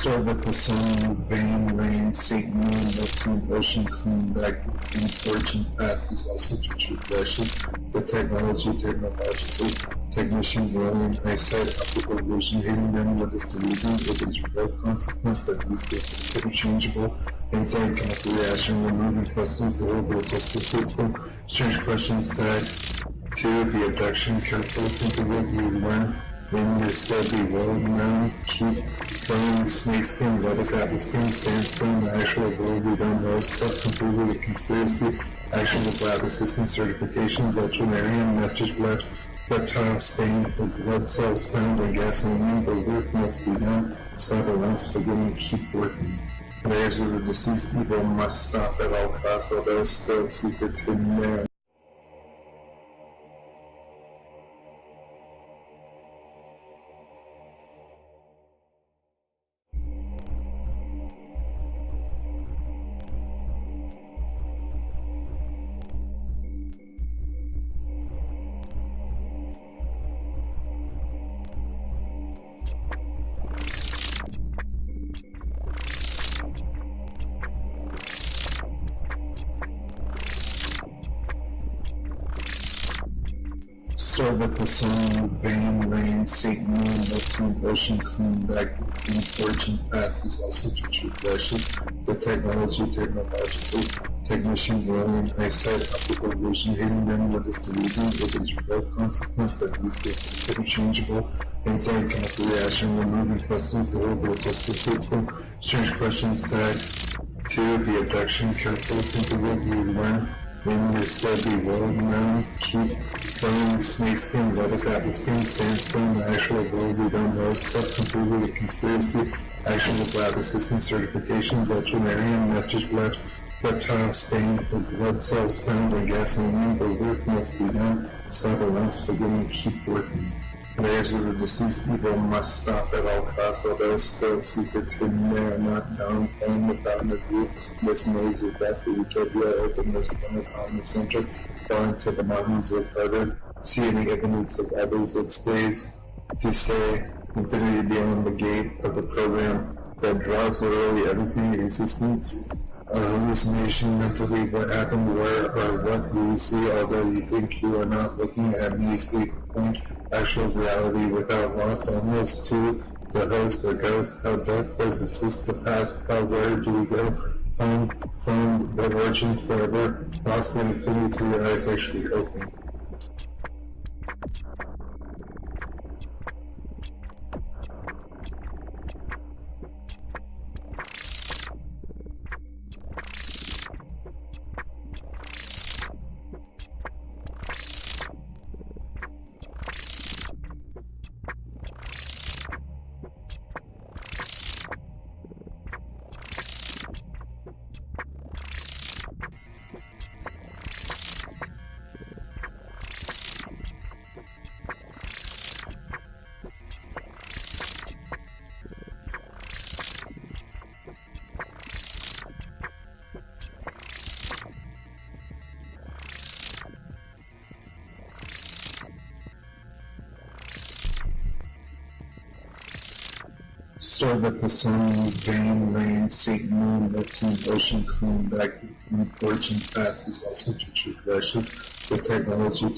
Start with the sun, vain, rain, Satan, moon, Neptune, ocean, clean back, and fortune passes also to true worship. The technological, technician, dwelling, eyesight, optical illusion, hidden them, what is the reason? It is real consequence, at least it's interchangeable. Insight, chemical reaction, removing customs, the whole justice system. Strange questions said. 2. The abduction, careful, think of what you learn. In this deadly world known, keep going, snakeskin, lettuce, apple skin, sandstone, the actual world we don't know, stuff completely a conspiracy, actual lab assistant certification, veterinarian, message left, reptile stain for blood cells found in gasoline, the work must be done, Father once forgiven, keep working. Layers of the deceased evil must stop at all costs, although still secrets hidden there. Start with the sun, vain, rain, Satan, moon, Neptune, ocean, clean back, and fortune passes also to true worship. The technological, technician, dwelling, eyesight, optical illusion, hidden them, what is the reason? It is real consequence, at least it's interchangeable. Insight, chemical reaction, removing customs, the whole justice system. Strange questions said. 2. The abduction, careful, think of what you learn. In this deadly world known, keep going, snakeskin, lettuce, apple skin, sandstone, the actual world we don't know, stuff completely a conspiracy, actual lab assistant certification, veterinarian, message left, reptile stain for blood cells found in gasoline, the work must be done, Father once forgiven, keep working. Layers of the deceased evil must stop at all costs, although still secrets hidden there are not known, playing the fountain of youth, this maze of death, the utopia open this one upon the center, going to the mountains of further, see any evidence of others that stays, to say, infinity beyond the gate of the program that draws literally everything in existence. A hallucination mentally, what happened, where, or what do you see, although you think you are not looking at me, see point, actual reality without lost almost to the host or ghost, how death does exist, the past, how where do we go, home, from the origin forever, lost the infinity to your eyes actually open. Start with the sun, vain, rain, Satan, moon, Neptune, ocean, clean back, and fortune passes also to true worship. The technological,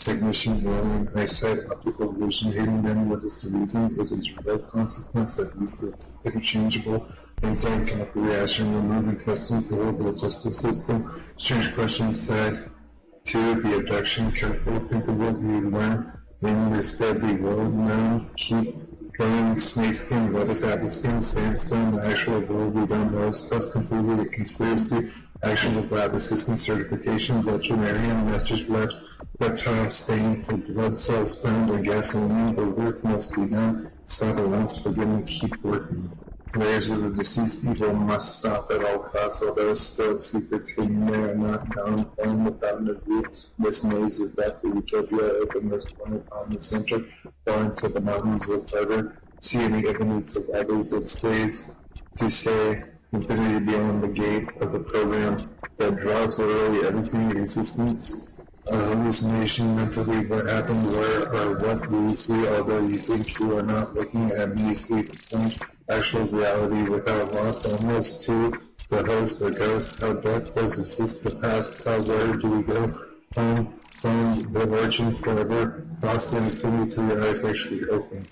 technician, dwelling, eyesight, optical illusion, hidden them, what is the reason? It is real consequence, at least it's interchangeable. Insight, chemical reaction, removing customs, the whole justice system. Strange questions said. 2. The abduction, careful, think of what you learn. In this deadly world known, keep going, snakeskin, lettuce, apple skin, sandstone, the actual world we don't know, stuff completely a conspiracy, actual lab assistant certification, veterinarian, message left, reptile stain for blood cells found in gasoline, the work must be done, Father once forgiven, keep working. Layers of the deceased evil must stop at all costs, although still secrets hidden there are not known, playing the fountain of youth, this maze of death, the utopia open this one upon the center, going to the mountains of further, see any evidence of others that stays, to say, infinity beyond the gate of the program that draws literally everything in existence. hallucination mentally, what happened, where, or what do you see, although you think you are not looking at me, you see the point, actual reality without lost almost to the host, the ghost, how death does exist, the past, how where do we go, found the origin forever, lost the infinity till your eyes actually open.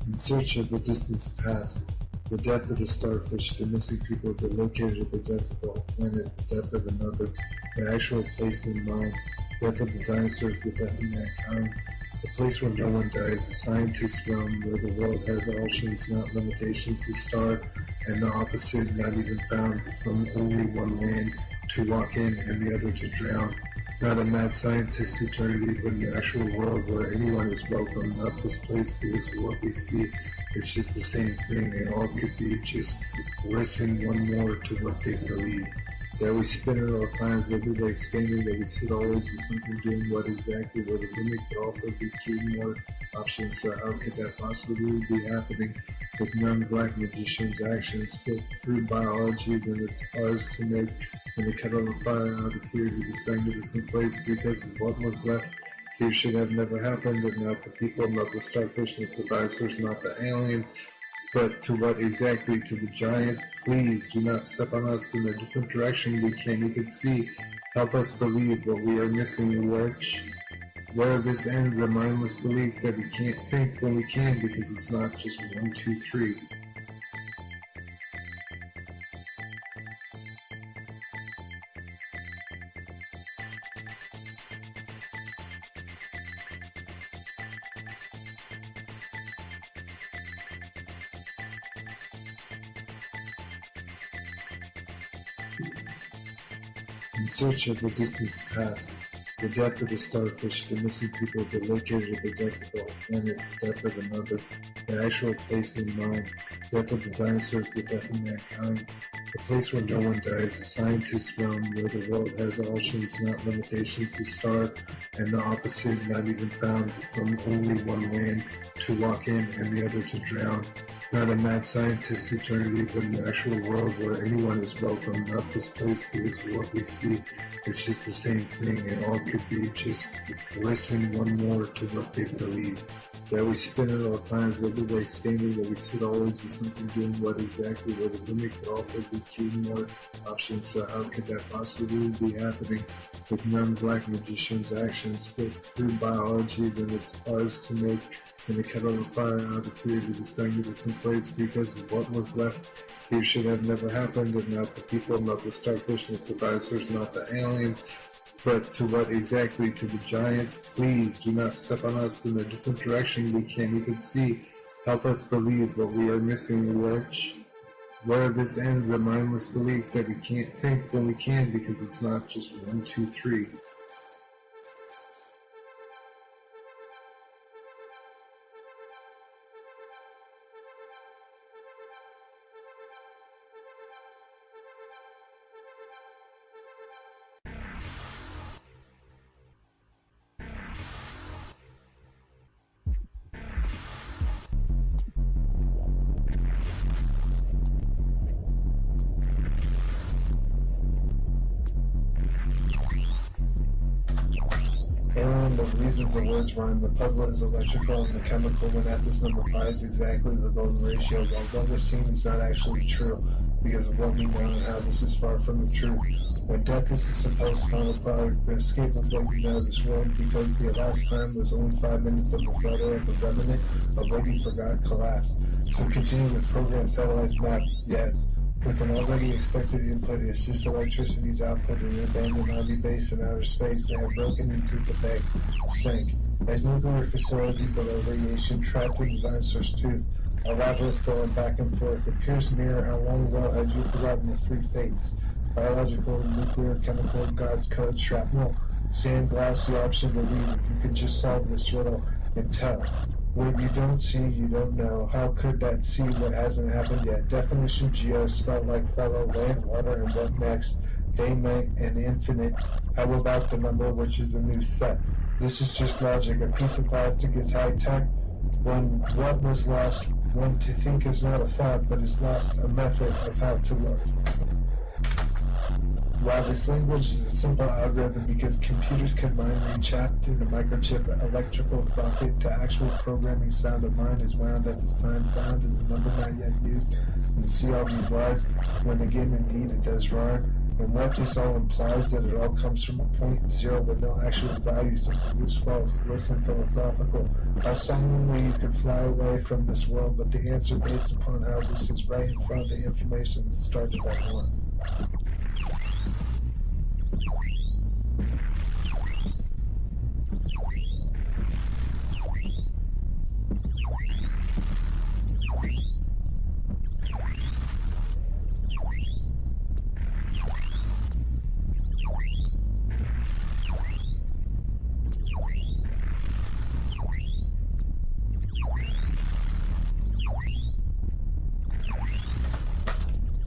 In search of the distant past, the death of the starfish, the missing people, the locator, the death of the whole planet, the death of another, the actual place in mind, death of the dinosaurs, the death of mankind, the place where no one dies, the scientist's realm where the world has options, not limitations, the star, and the opposite not even found, from only one land to walk in and the other to drown. Not a mad scientist's eternity, but an actual world where anyone is welcome, not this place because what we see is just the same thing, and all could be just listen one more to what they believe. That we spin at all times, every day standing, that we sit always with something doing what exactly, where the limit could also be two more options, so how could that possibly be happening with non-black magicians' actions built through biology, then it's ours to make, when the kettle of fire out of fear to this magnificent place, because what was left here should have never happened, and not the people, not the starfish, not the dinosaurs, not the aliens, but to what exactly? To the giants? Please do not step on us in a different direction we can't even see. Help us believe what we are missing, which, where this ends, a mindless belief that we can't think when we can because it's not just 1, 2, 3. In search of the distant past, the death of the starfish, the missing people, the locator, the death of the whole planet, the death of another, the actual place in mind, death of the dinosaurs, the death of mankind, the place where no one dies, the scientist's realm where the world has options, not limitations, the star, and the opposite not even found, from only one land to walk in and the other to drown. Not a mad scientist's eternity, but an actual world where anyone is welcome, not this place because what we see is just the same thing, and all could be just listen one more to what they believe. That we spin at all times, every day standing, that we sit always with something doing what exactly, where the limit could also be two more options, so how could that possibly be happening with non-black magicians' actions built through biology, then it's ours to make, and the kettle of fire out of fear to this magnificent place, because what was left here should have never happened, and not the people, not the starfish, not the dinosaurs, not the aliens, but to what exactly? To the giants? Please do not step on us in a different direction we can't even see. Help us believe what we are missing, which, where this ends, a mindless belief that we can't think when we can because it's not just 1, 2, 3. Alien, the reasons the words rhyme, the puzzle is electrical and the chemical when at this number pi is exactly the golden ratio, while what was seen is not actually true, because of what we know and how this is far from the truth. When death is the supposed final product, but escape of what you know this world, because the elapsed time was only 5 minutes of a photo of the remnant of what you forgot collapsed. So continue with program satellites map, yes. With an already expected input, it's just electricity's output in an abandoned army base in outer space. They have broken into the big sink. As nuclear facility below radiation trapped in the dinosaur's tooth, a labyrinth going back and forth. It appears mirror how long ago had you forgotten the three fates? Biological, nuclear, chemical, God's code, shrapnel, sand, glass, the option to leave. If you could just solve this riddle and tell. What you don't see, you don't know. How could that see what hasn't happened yet? Definition geo, spelled like fellow, land, water, and what next? Day, night, and infinite. How about the number, which is a new set? This is just logic. A piece of plastic is high tech. When what was lost, one to think is not a thought, but is lost a method of how to look. While this language is a simple algorithm because computers can mine rechapped in a microchip electrical socket to actual programming sound of mind is wound at this time found as a number not yet used and see all these lies when again indeed it does rhyme. And what this all implies that it all comes from a point zero with no actual value since it is false. Listen, philosophical. How solemnly you could fly away from this world, but the answer based upon how this is right in front of the information started at one.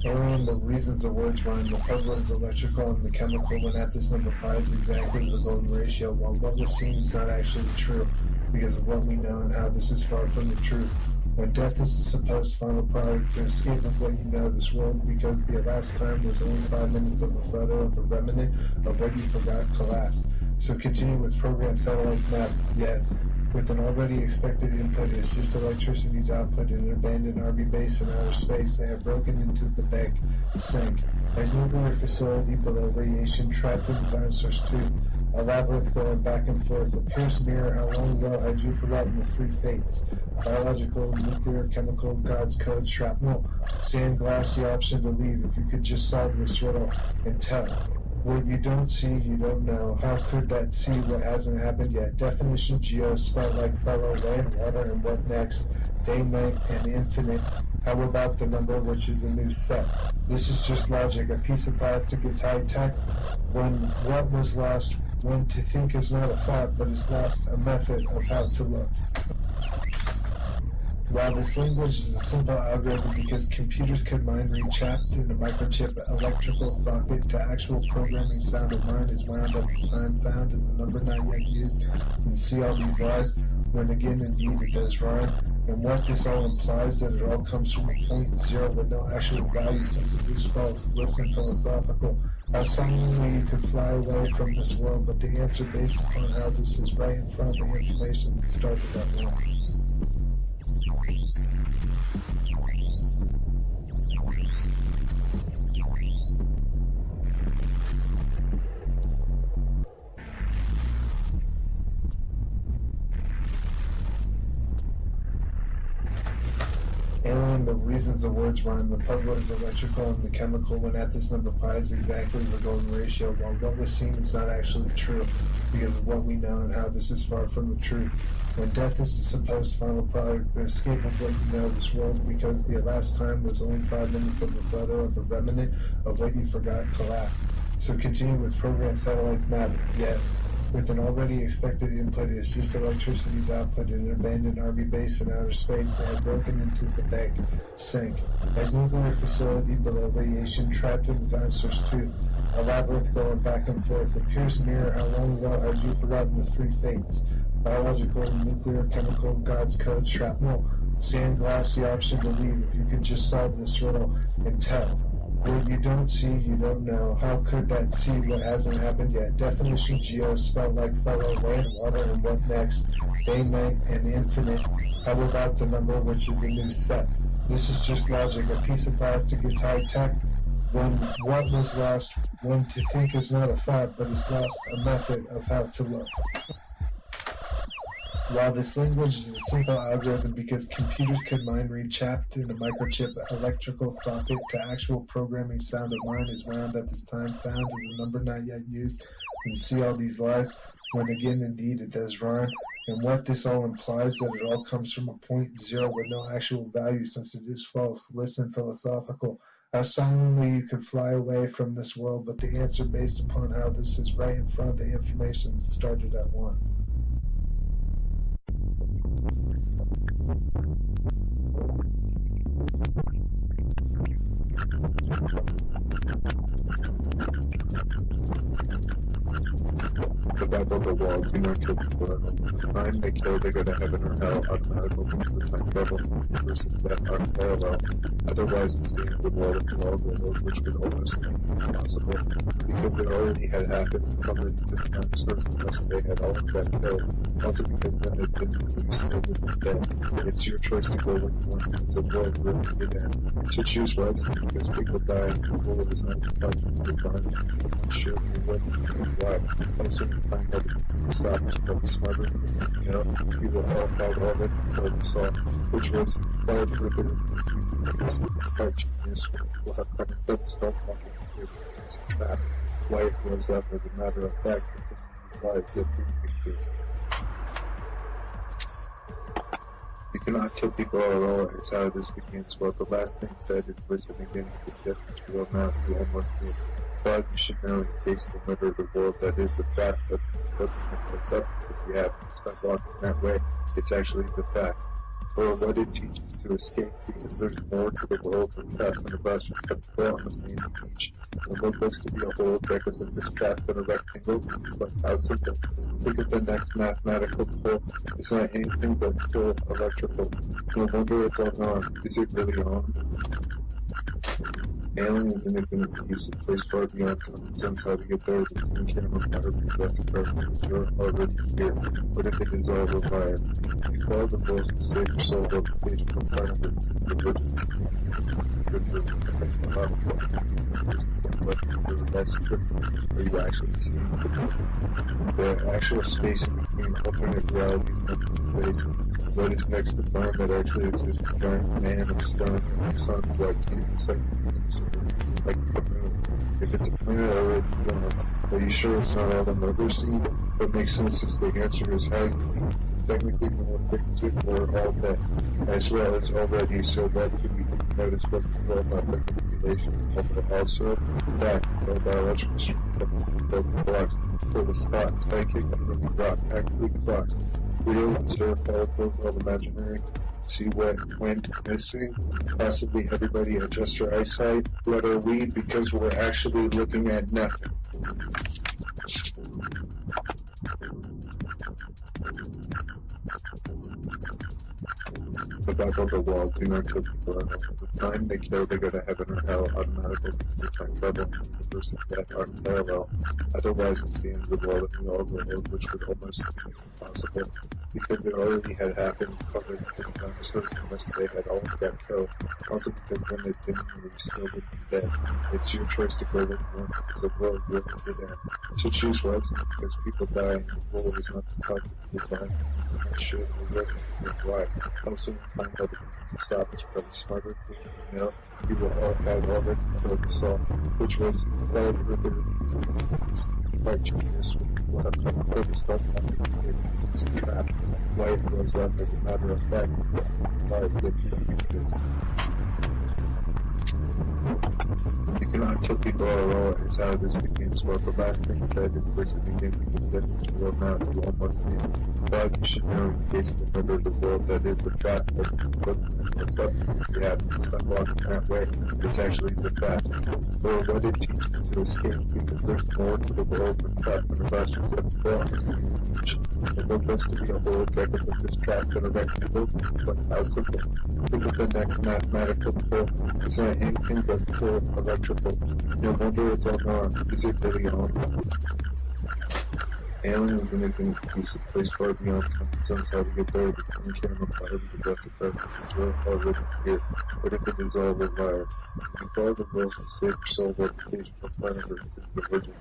Alien, the reasons the words rhyme, the puzzle is electrical and the chemical when at this number pi is exactly the golden ratio, while what was seen is not actually true, because of what we know and how this is far from the truth. When death is the supposed final product, an escape of what you know this world, because the elapsed time was only 5 minutes of a photo of a remnant of what you forgot collapsed. So continue with program satellites map, yes. With an already expected input, it's just electricity's output in an abandoned army base in outer space. They have broken into the big sink. As nuclear facility below radiation trapped in the dinosaur's tooth, a labyrinth going back and forth. Appears mirror how long ago had you forgotten the three fates? Biological, nuclear, chemical, God's code, shrapnel, sand, glass, the option to leave. If you could just solve this riddle and tell. What you don't see, you don't know. How could that see what hasn't happened yet? Definition geo, spelled like fellow, land, water, and what next? Day, night, and infinite. How about the number, which is a new set? This is just logic. A piece of plastic is high tech. When what was lost, one to think is not a thought, but is lost a method of how to look. While this language is a simple algorithm because computers can mine rechapped in a microchip electrical socket to actual programming sound of mind is wound at this time found as a number not yet used and see all these lies when again indeed it does rhyme. And what this all implies that it all comes from a point zero with no actual value since it is false. Listen, philosophical. How solemnly you could fly away from this world, but the answer based upon how this is right in front of the information started at one. Alien, the reasons the words rhyme, the puzzle is electrical and the chemical when at this number pi is exactly the golden ratio, while what was seen is not actually true, because of what we know and how this is far from the truth. When death is the supposed final product, an escape of what you know this world, because the elapsed time was only 5 minutes of a photo of a remnant of what you forgot collapsed. So continue with program satellites map, yes. With an already expected input, it's just electricity's output in an abandoned army base in outer space. They have broken into the big sink. As nuclear facility below radiation trapped in the dinosaur's tooth, a labyrinth going back and forth. Appears mirror how long ago had you forgotten the three fates? Biological, nuclear, chemical, God's code, shrapnel, sand, glass, the option to leave. If you could just solve this riddle and tell. What you don't see, you don't know. How could that see what hasn't happened yet? Definition geo spelled like fellow, land, water, and what next? Day, night, and infinite. How about the number, which is a new set? This is just logic. A piece of plastic is high tech. When what was lost, when to think is not a fact, but is lost a method of how to look. While this language is a simple algorithm because computers could mind read chapped in a microchip electrical socket to actual programming sound of mine is round at this time found as a number not yet used and see all these lies when again indeed it does rhyme. And what this all implies that it all comes from a point zero with no actual value since it is false. Listen, philosophical. How silently you could fly away from this world, but the answer based upon how this is right in front of the information started at one. The Bible, the wall, do not kill people at all. The time they kill, they go to heaven or hell, automatically means the time travel versus that are parallel. Otherwise, it's the end of the world of the world, which would almost be impossible, because it already had happened, covered the dinosaurs unless they had all got killed. Also because then it didn't lose, so would be dead. It's your choice to go where you want, because the world will be there. To choose wisely, because people die, and the world is not touched with divine, sure you wouldn't know why. Also, find evidence to stop us from be smarter. You know, we will all have all that before we saw, which was far further than this part genius will have common sense, don't walk into it's a trap. Why it blows up as a matter of fact, because why it did exist. You cannot kill people at all, it's how this begins. Well, the last thing said is listen again, because guess it's real now, you almost do. But you should know in case the murder of the world that is the fact that what's up because you have to stop walking that way. It's actually the fact. Or what it teaches to escape because there's more to the world than trapped in a bus or kept foot on the same beach. And what looks to be a whole records of this trapped in a rectangle, it's like how simple. Look at the next mathematical pull. It's not anything but full electrical. No wonder it's all gone. Is it really on? Aliens and infinite peace, a place far beyond common sense how to get there. The human camera never be less perfect because you're already here. What if it is all a liar? You follow the rules to save your soul, but the page from part of it, the virgin, the best trip. Are you actually seeing the actual space in between alternate realities and space? What is next to find that actually exists? A giant man of stone and the sun that can't insect like the moon. If it's a planet already gone, are you sure it's not all the numbers seen? What makes sense is the answer is how you technically no one fixes it or all that, as well as already, so that could be noticed what the world about the manipulation, but also that the biological structure the blocks for the spot, psychic, and the rock, actually clocks. Real, observe follicles, all imaginary. See what went missing. Possibly everybody adjust your eyesight. What are we? Because we're actually looking at nothing. The Bible, the wall, do not kill people at all. The time they kill, they go to heaven or hell, automatically because of time travel, versus death are parallel. Otherwise, it's the end of the world and we all go there, which would almost be impossible, because it already had happened, covered in dinosaurs unless they had all got killed. Also because then they didn't and we still would be dead. It's your choice to go where you want, because the world will be there. To choose wisely, because people die and the world is not the top of the divine. I'm not sure we're ready to why. Also, find evidence to stop is probably smarter than you know. We will all have all that before we saw, which was far further by genius will have common sense about it's a trap. Why it blows up as a matter of fact, why it didn't exist. You cannot kill people at all, it's how this begins. Well, the last thing said is listen again because guess it's real now, you almost need. thought you should know in case the member of the world that is the fact that what's up. Yeah, it's not walking that way. It's actually the fact. Or what it teaches to escape because there's more to the world than fact than the bastards that belongs. It looks to be a whole because of this track that a rectangle. It's like how simple. Think of the next mathematical pull. It's not anything but pull electrical. No wonder it's all gone. Is it really on? Aliens and anything piece of place far beyond common sense how to get there, but you can't apply because that's a fact because we're already here. What if it is all required? If you follow the rules and save your soul reputation for planet Earth is the virgin,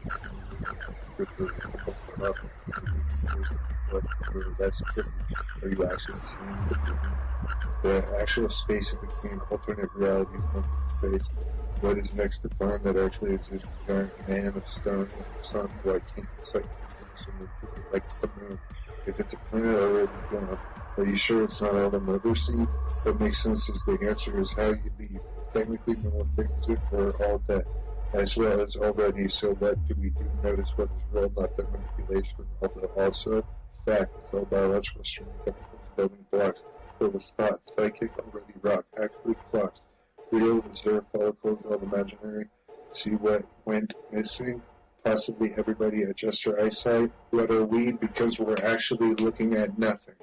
it's a up. Are you actually seeing the actual space in between alternate realities of space? What is next to find that actually exists? A giant man of stone and the sun who I can't sight like the moon. If it's a planet already gone, are you sure it's not all the mother seed? What makes sense is the answer is how you leave. Technically, no one fixes it, we're all dead. As well as already, so what do we do? Notice what is real, not the manipulation. Although also, fact, it's all biological stream chemicals, building blocks, filled with thought, psychic, already rock, actually clocks. Real, observe follicles, all imaginary. See what went missing? Possibly everybody adjust your eyesight. What are we? Because we're actually looking at nothing.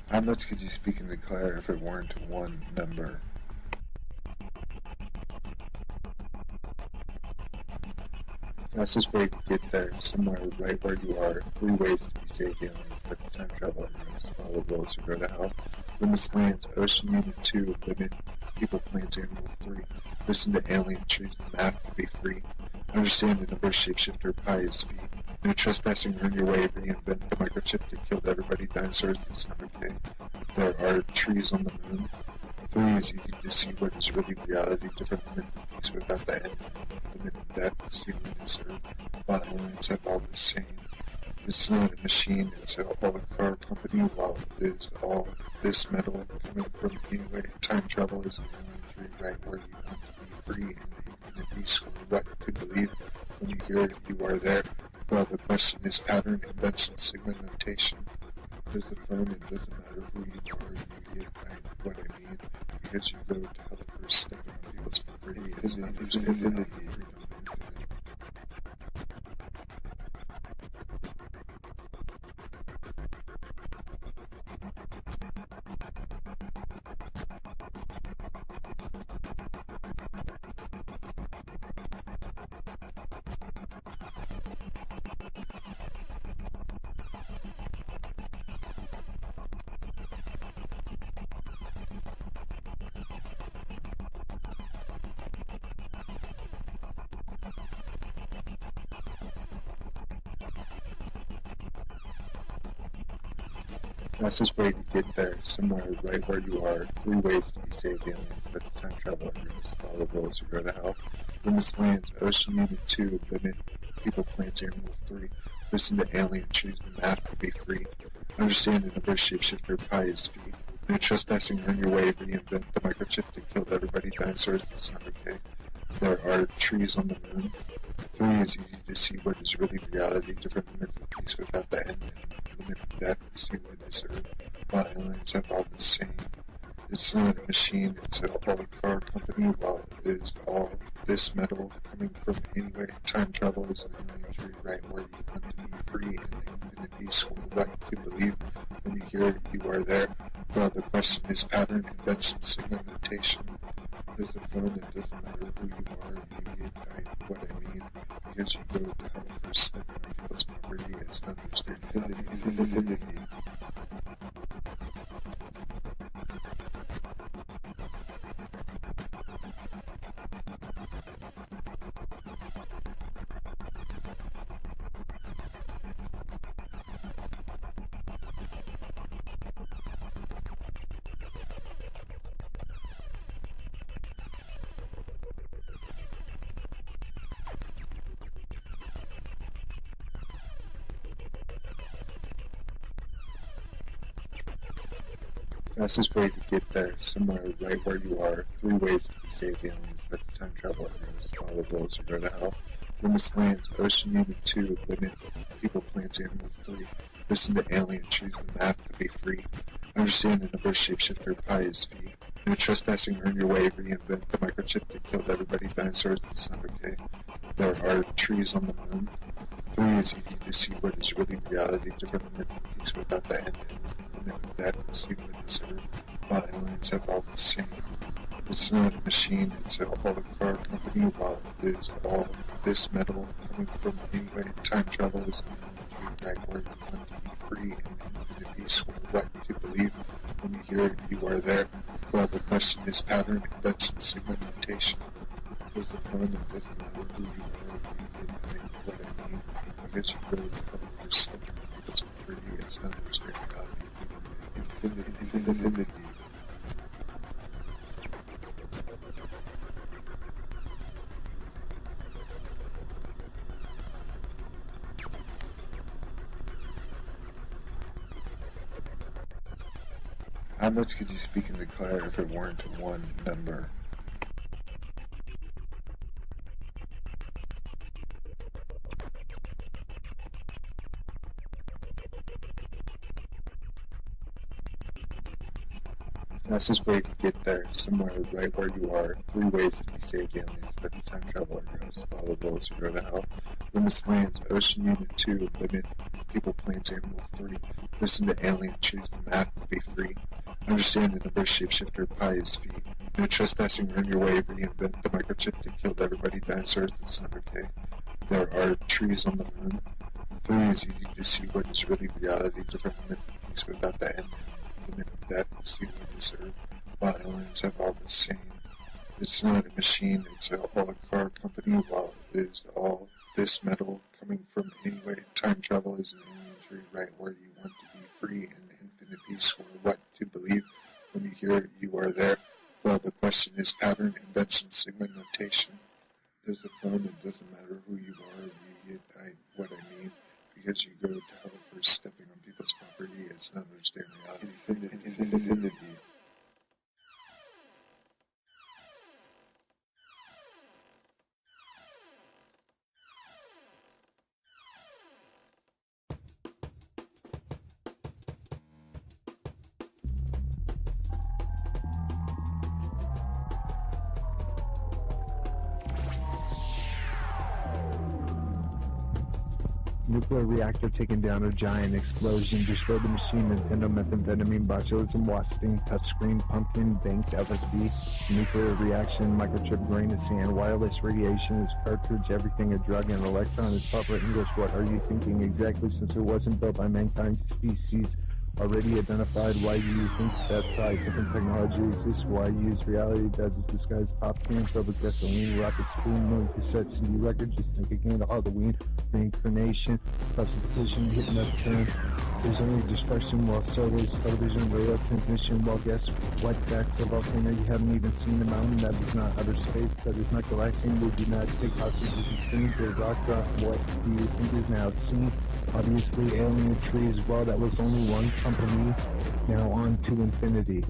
How much could you speak and declare if it weren't one number? Fastest way to get there is somewhere right where you are. 3 ways to be saved aliens, but time travel and follow the rules or go to hell. Limits lands, ocean unit 2, limit people, plants, animals 3. Listen to alien trees and map to be free. Understand the number shapeshifter pi is speed. No trespassing, earn your way, reinvent the microchip that killed everybody, dinosaurs, and Summer Day. There are trees on the moon. 3 is easy to see what is really reality, different limits of peace without the end. Limit of death, the same limits are while aliens have all the same. It's not a machine, it's a car company, while it is all this metal coming from anyway. Time travel is an alien tree right where you want to be free and infinite peace. What to believe when you hear it, you are there. Well, the question is pattern, invention, sigma, notation. There's a phone, it doesn't matter who you are, you get what I mean, because you go to hell for stepping on people's property. It's not infinity. Fastest way to get there is somewhere right where you are. 3 ways to be saved aliens, but time travel and follow the rules or go to hell. Limits lands, ocean unit 2, limit people, plants, animals 3. Listen to alien trees and map to be free. Understand the number shapeshifter pi is speed. No trespassing, earn your way, reinvent the microchip that killed everybody, dinosaurs, and Summer Day. There are trees on the moon. 3 is easy to see what is really reality, different limits of peace without the end. Limit of death, the same limits are while aliens have all the same. It's not a machine, it's a car company, while it is all this metal coming from anyway. Time travel is an alien tree right where you want to be free and infinite peace. What to believe when you hear it, you are there. Well, the question is pattern, invention, sigma, notation. There's a phone, it doesn't matter who you are, you get what I mean, because you go to hell for stepping on people's property. It's not infinity. Fastest way to get there, somewhere right where you are. 3 ways to be saved aliens, but the time travel goes. Follow the rules or go to hell. Limits lands, ocean unit 2, limit people, plants, animals 3. Listen to alien, choose the math to be free. Understand the number shapeshifter, pi is V. No trespassing, earn your way, reinvent the microchip that killed everybody, dinosaurs, it's not okay. There are trees on the moon. 3 is easy to see what is really reality, different limits and peace without the end. Limit of death and see what is earth, while aliens have all the same. It's not a machine, it's a car company, while it is all this metal coming from anyway. Time travel is the right where you want to be free and infinite peace or what to believe. When you hear it, you are there. Well, the question is pattern, convention, sigma, notation. There's a phone, it doesn't matter who you are, you get what I mean. Because you go to cover your stuff, it's pretty, it's not understanding reality. Infinity. How much could you speak and declare if it weren't one number? Fastest way to get there, somewhere right where you are. 3 ways to be saved aliens, but the time traveler goes. Follow the rules or go to hell. Limits lands, ocean unit 2, limit people, plants, animals 3. Listen to alien, choose the math to be free. Understand the number shapeshifter, pi is V. No trespassing, earn your way, reinvent the microchip that killed everybody, dinosaurs, it's not okay. There are trees on the moon. 3 is easy to see what is really reality, different limits and peace without the end. Limit of death and see what is earth, while aliens have all the same. It's not a machine, it's a car company, while it is all this metal coming from anyway. Time travel is an imagery right where you want to be free and infinite peace or what to believe. When you hear it, you are there. Well, the question is pattern, convention, sigma, notation. There's a phone, it doesn't matter who you are, you get what I mean. Because you go to hell for stepping on people's property, it's not understanding reality. Infinity. Nuclear reactor taking down a giant explosion, destroyed the machine, Nintendo, methamphetamine, botulism, wasting, touchscreen, pumpkin, banked LSD, nuclear reaction, microchip, grain of sand, wireless radiation is cartridge, everything a drug, and electron is proper English. What are you thinking exactly, since it wasn't built by mankind's species? Already identified. Why do you think that different technology exists? Why use reality does it disguise pop can, filled with gasoline, rocket spoon, million cassette CD record, just think again to Halloween, reincarnation, classification, hitting that turn. There's only destruction while solos, television, radio transmission, well guess what, that's a volcano, you haven't even seen the mountain, that is not outer space, that is not galactic, we do not take hostages and streams, or rock drop, what do you think is now seen? Obviously alien trees, well that was only one company, now on to infinity.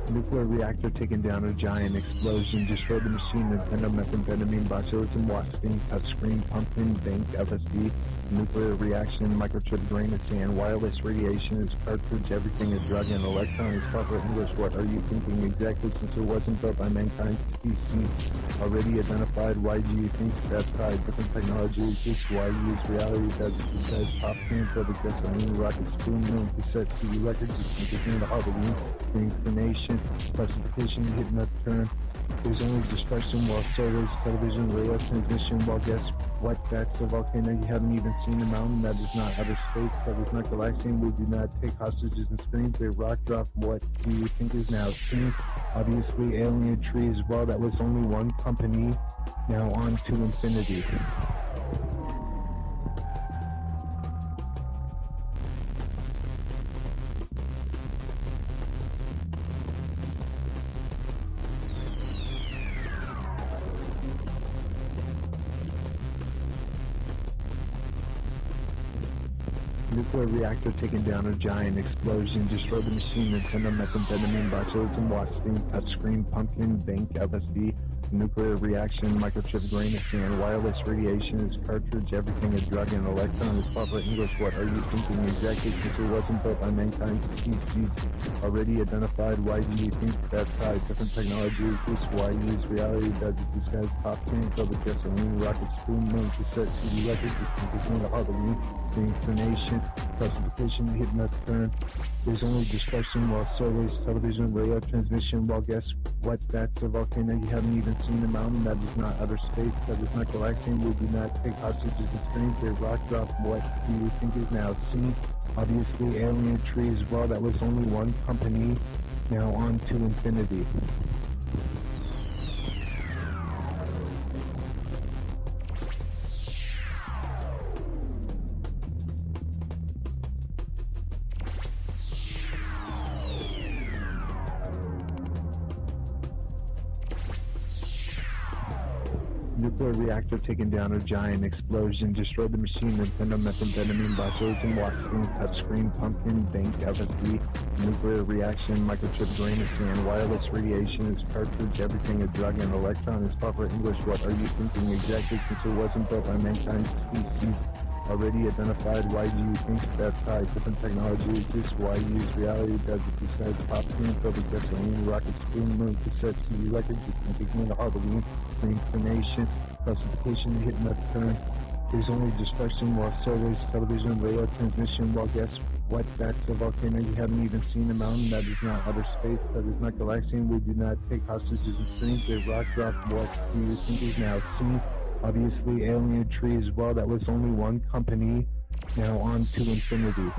Nuclear reactor taking down a giant explosion, destroyed the machine, Nintendo, methamphetamine, botulism, wasting, touchscreen, pumpkin, banked LSD, nuclear reaction, microchip, grain of sand, wireless radiation is cartridge, everything a drug, and electron is proper English. What are you thinking exactly, since it wasn't built by mankind's species? Already identified. Why do you think that different technology exists? Why use reality does it disguise pop can, filled with gasoline, rocket spoon, million cassette CD record, just think again to Halloween, reincarnation, classification, hitting that turn. There's only destruction while solos, television, radio transmission, well guess what? That's a volcano you haven't even seen. A mountain that is not outer space, that is not galaxian. We do not take hostages and screens. A rock drop. What do you think is now seen? Obviously, alien trees. Well, that was only one company. Now on to infinity. Nuclear reactor taken down, a giant explosion, destroyed the machine, Nintendo, methamphetamine, botulism, washing, touchscreen, pumpkin, bank, LSD, nuclear reaction, microchip, grain of sand, wireless radiation, is cartridge, everything a drug, and electron is proper English. What are you thinking exactly? Since it wasn't built by mankind, species already identified. Why do you think that's high? Different technology is this? Why use reality? Does it disguise popcorn, double gasoline, rocket spoon, moon, cassette, CD records, between the Halloween, the inclination, classification, hidden at the turn. There's only discussion while surveys, television, radio transmission. Well, guess what? That's a volcano you haven't even seen. A mountain that is not outer space, that is not galaxian. We do not take hostages and screens. A rock drop. What do you think is now seen? Obviously, alien trees. Well, that was only one company. Now on to infinity. Nuclear reactor taken down, a giant explosion, destroyed the machine, Nintendo, methamphetamine, botulism, washing, touchscreen, pumpkin, bank, LSD, nuclear reaction, microchip, grain of sand, wireless radiation, is cartridge, everything a drug, and electron is proper English. What are you thinking exactly? Since it wasn't built by mankind, species already identified. Why do you think that's high? Different technology is this? Why use reality? Does it besides popcorn, double gasoline, rocket spoon, moon, cassette, CD records, beginning of Halloween, inclination, classification, hidden at the turn. There's only destruction while surveys, television, radio transmission. Well, guess what? That's a volcano you haven't even seen. A mountain that is not outer space, that is not galaxian. We do not take hostages and screens. A rock drop. What do you think is now seen? Obviously, alien trees. Well, that was only one company. Now on to infinity.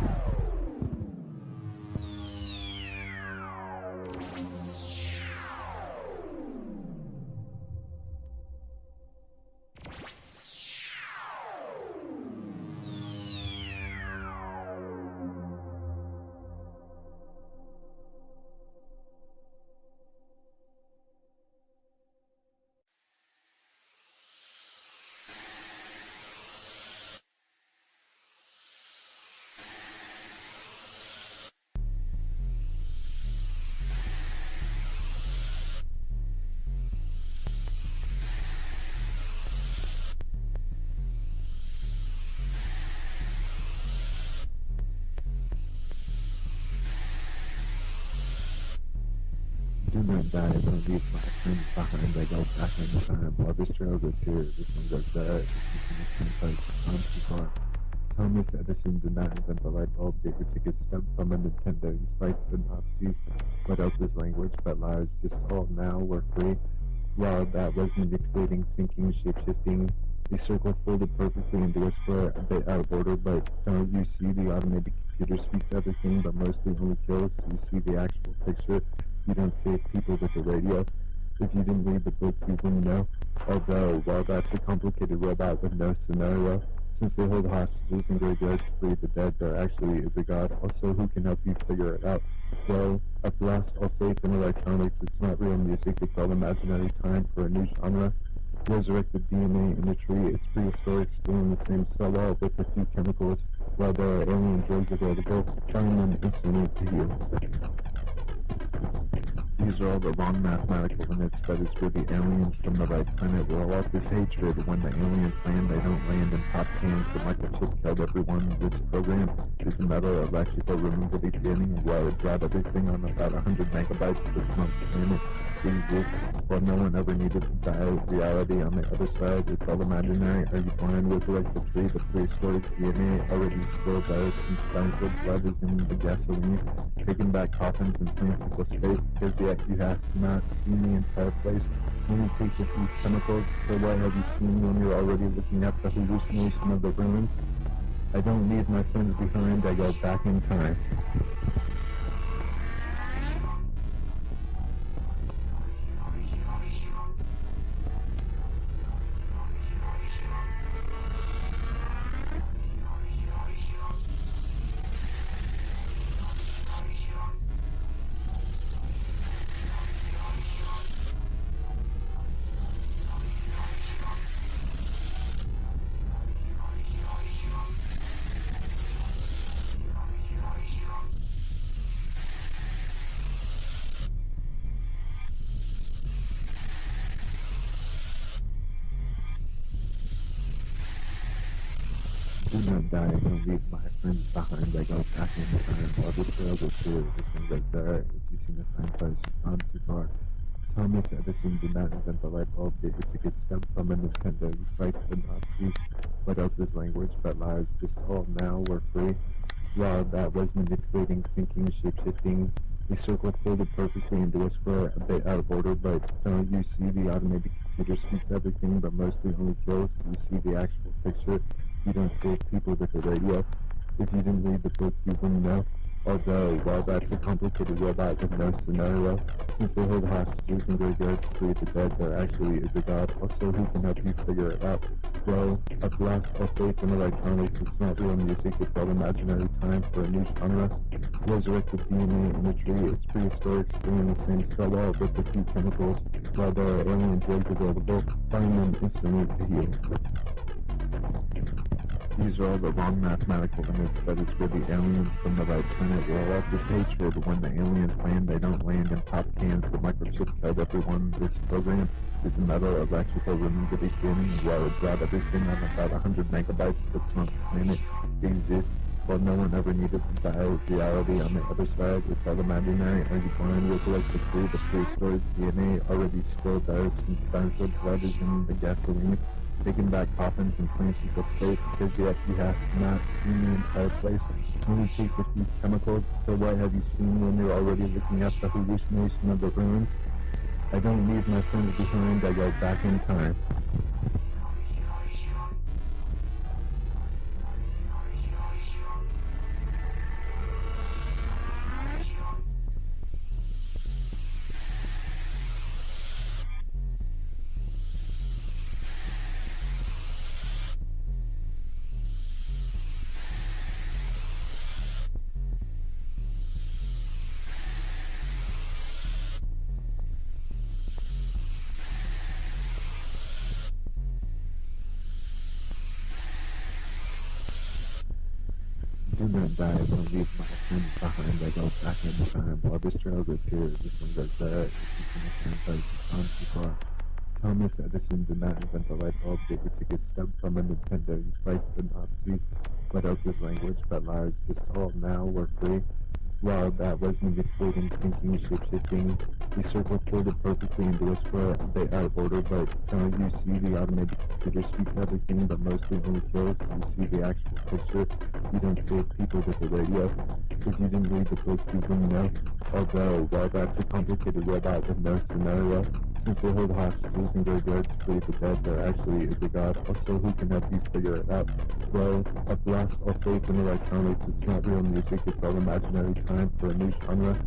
Do not die, don't leave my friends behind. I go back in time. While this trail goes here, this one goes there. This one is too far. Thomas Edison did not invent the light bulb. They could take a step from a Nintendo. He fights the Nazis. What else is language but lies? Just all now, we're free. While that was manipulating, thinking, shape-shifting, the circle folded perfectly into a square, a bit out of order, but don't you see the automated computer speaks everything, but mostly only kills? You see the actual picture. You don't save people with the radio. If you didn't read the book, you wouldn't know. Although, well, that's a complicated robot with no scenario. Since they hold hostages and graveyards to free the dead, there actually is a god. Also, who can help you figure it out? Well, at last, all safe in electronics. It's not real music, it's all imaginary time for a new genre. Resurrected DNA in a tree, it's prehistoric, still in the same cell wall with a few chemicals. While there are alien drugs available, find them instantly to heal. These are all the wrong mathematical limits, but it's really aliens from the right planet. We're all off this hatred. When the aliens land, they don't land land in pop cans. The microchip killed everyone. This program is a matter of electrical removal beginning while it brought everything on about 100 megabytes this month planet. Jesus, well, no one ever needed to die. Reality on the other side, it's all imaginary. Are you blind? Was like the tree, the prehistoric DNA already spilled out and stifled blood is in the gasoline, taking back coffins and plants people's faith, because yet you have not seen the entire place. When you take with these chemicals, so what have you seen when you're already looking at the hallucination of the ruins? I don't leave my friends behind, I go back in time. Do not die, don't leave my friends behind, I go back in time. While the trails are clear, the things like that, if you see the signpost, gone too far. Thomas Edison did not invent the light bulb, the ticket stemmed from a Nintendo. You fight the Nazis. What else is language but lies? Just all now, we're free. While that was manipulating, thinking, shape-shifting, the circle folded perfectly into a square, a bit out of order, but don't you see the automated computer speaks everything, but mostly only kills? Do you see the actual picture? You don't fool people with the radio. If you didn't read the book, you wouldn't know. Although, while that's a complicated robot with no scenario, since they hold hostages and graveyards free the dead, there actually is a God. Also, who can help you figure it out? Well, I've lost all faith in electronics. It's not real music, it's all imaginary time for a new genre. Resurrected DNA in a tree, it's prehistoric, still in the same cell wall with a few chemicals. While there are alien drugs available, find them instantly to heal. These are all the wrong mathematical limits, but it's where the aliens from the right planet will all this hatred. When the aliens land, they don't land in pop cans. The microchip killed everyone. This program is a matter of electrical removal beginning while it brought everything on about 100 megabytes this month planet exists. Well, no one ever needed to die. Reality on the other side, it's all imaginary. Are you blind? Was like the tree, the prehistoric DNA already spilled out and stifled blood is in the gasoline, taking back coffins and plants people's faith, because yet you have not seen the entire place. When you take with these chemicals, so what have you seen when you're already looking at the hallucination of the ruins? I don't leave my friends behind, I go back in time. Do not die, don't leave my friends behind, I go back in time. While this trails are clear, this one goes there, if you can attend place, it's gone too far. Thomas Edison did not invent the light bulb, the ticket stemmed from a Nintendo. You fight the Nazis. What else is language but lies? Just all now, we're free. While that was manipulating, thinking, shape-shifting, the circle folded perfectly into a square, a bit out of order, but don't you see the automated computer speaks everything, but mostly only kills? Do you see the actual picture? You don't fool people with the radio. If you didn't read the book, you wouldn't know. Although, while that's a complicated robot with no scenario, since they hold hostages and graveyards free the dead, there actually is a God. Also, who can help you figure it out? Well, I've lost all faith in electronics. It's not real music, it's all imaginary time for a new genre.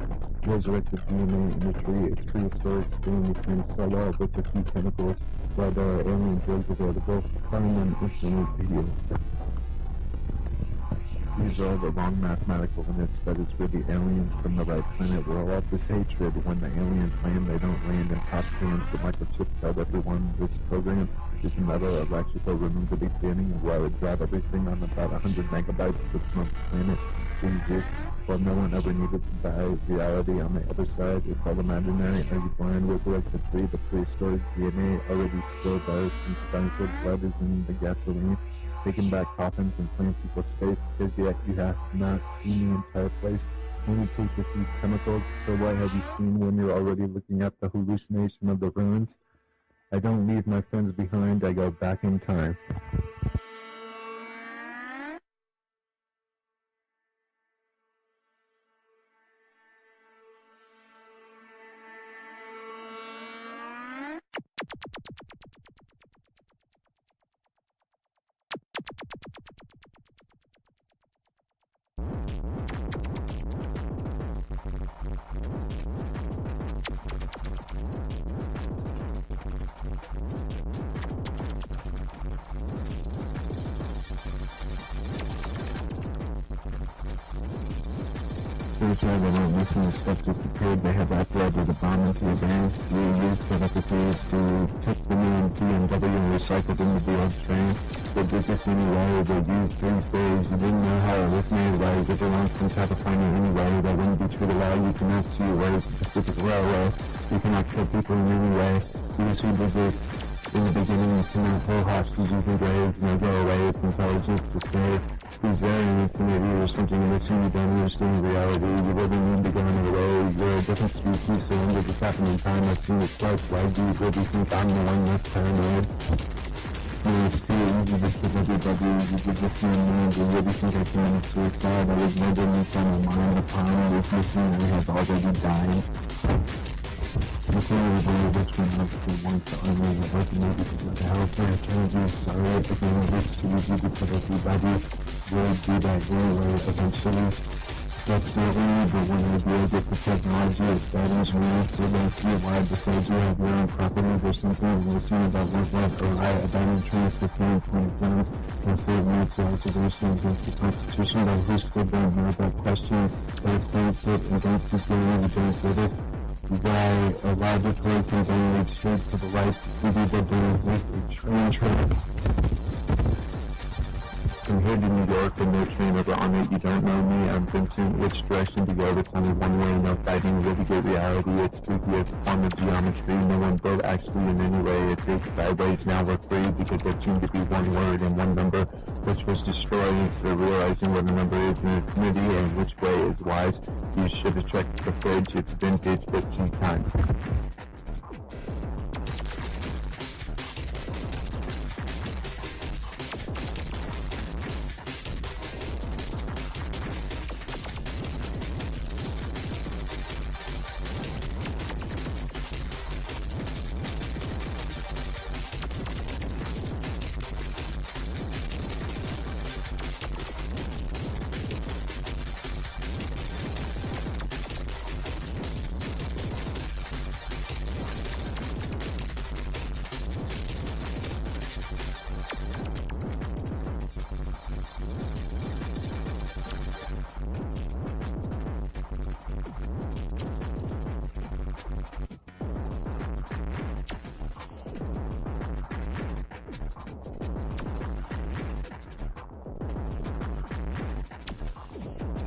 Resurrected DNA in a tree, it's prehistoric, still in the same cell wall with a few chemicals. While there are alien drugs available, find them instantly to heal. These are all the wrong mathematical limits, but it's where the aliens from the right planet will all this hatred. When the aliens land, they don't land in pop cans. The microchip killed everyone. This program is a matter of electrical removal beginning while it brought everything on about 100 megabytes this month planet exists. Well, no one ever needed to die. Reality on the other side, it's all imaginary. Are you blind? Was like the tree, the prehistoric DNA already spilled out and stifled blood is in the gasoline, taking back coffins and playing people's face, because yet you have not seen the entire place. Only take a few chemicals, so what have you seen when you're already looking at the hallucination of the ruins? I don't leave my friends behind, I go back in time. Pretty sure they weren't missing the stuff disappeared. They have uploaded the bomb into your brain. You used telepathy to took the new BMW and recycled into the old train. They did this anyway. They used three stories. You didn't know how it was made. Why it belongs from California anyway. That wouldn't be true to law. You cannot see where it's the Pacific Railway. You cannot kill people in any way. You just who did this in the beginning. You cannot hold hostages in graves. No go away. It's intelligence to save. He's very intimidating or something that makes you don't understand reality. You really need to go on the way. You're a different species, so when did this happen in time? I've seen it twice. Why do you really think I'm the one that's paranoid? It's too easy to kill everybody. You did this to me, and you really think I committed suicide. I was never in front of mine. The pawn was missing, and I have already died. The thing is, which one of the ones to honor the earth maybe to the health and energy. Sorry, again, this is easy to kill everybody. Will do that anyway, eventually. That's not only the one idea that the technology is bad engineering, so don't see why besides you have your own property, there's something missing about what was or I abandoned trans for 2020 plans and save needs to observation against the Constitution, but who still don't know that question, that is benefit and don't keep doing it, don't get it. Why a laboratory can donate straight to the right to be the donate a train. I'm here to New York and no train ever on it. You don't know me. I'm Vincent. Which direction to go? It's only one way. No fighting. Really good reality. It's spooky. It's form of geometry. No one built actually in any way. It takes sideways. Now we're free because there seemed to be one word and one number which was destroyed instead of realizing what a number is in infinity and which way is wise. You should have checked the fridge. It's vintage 15 times.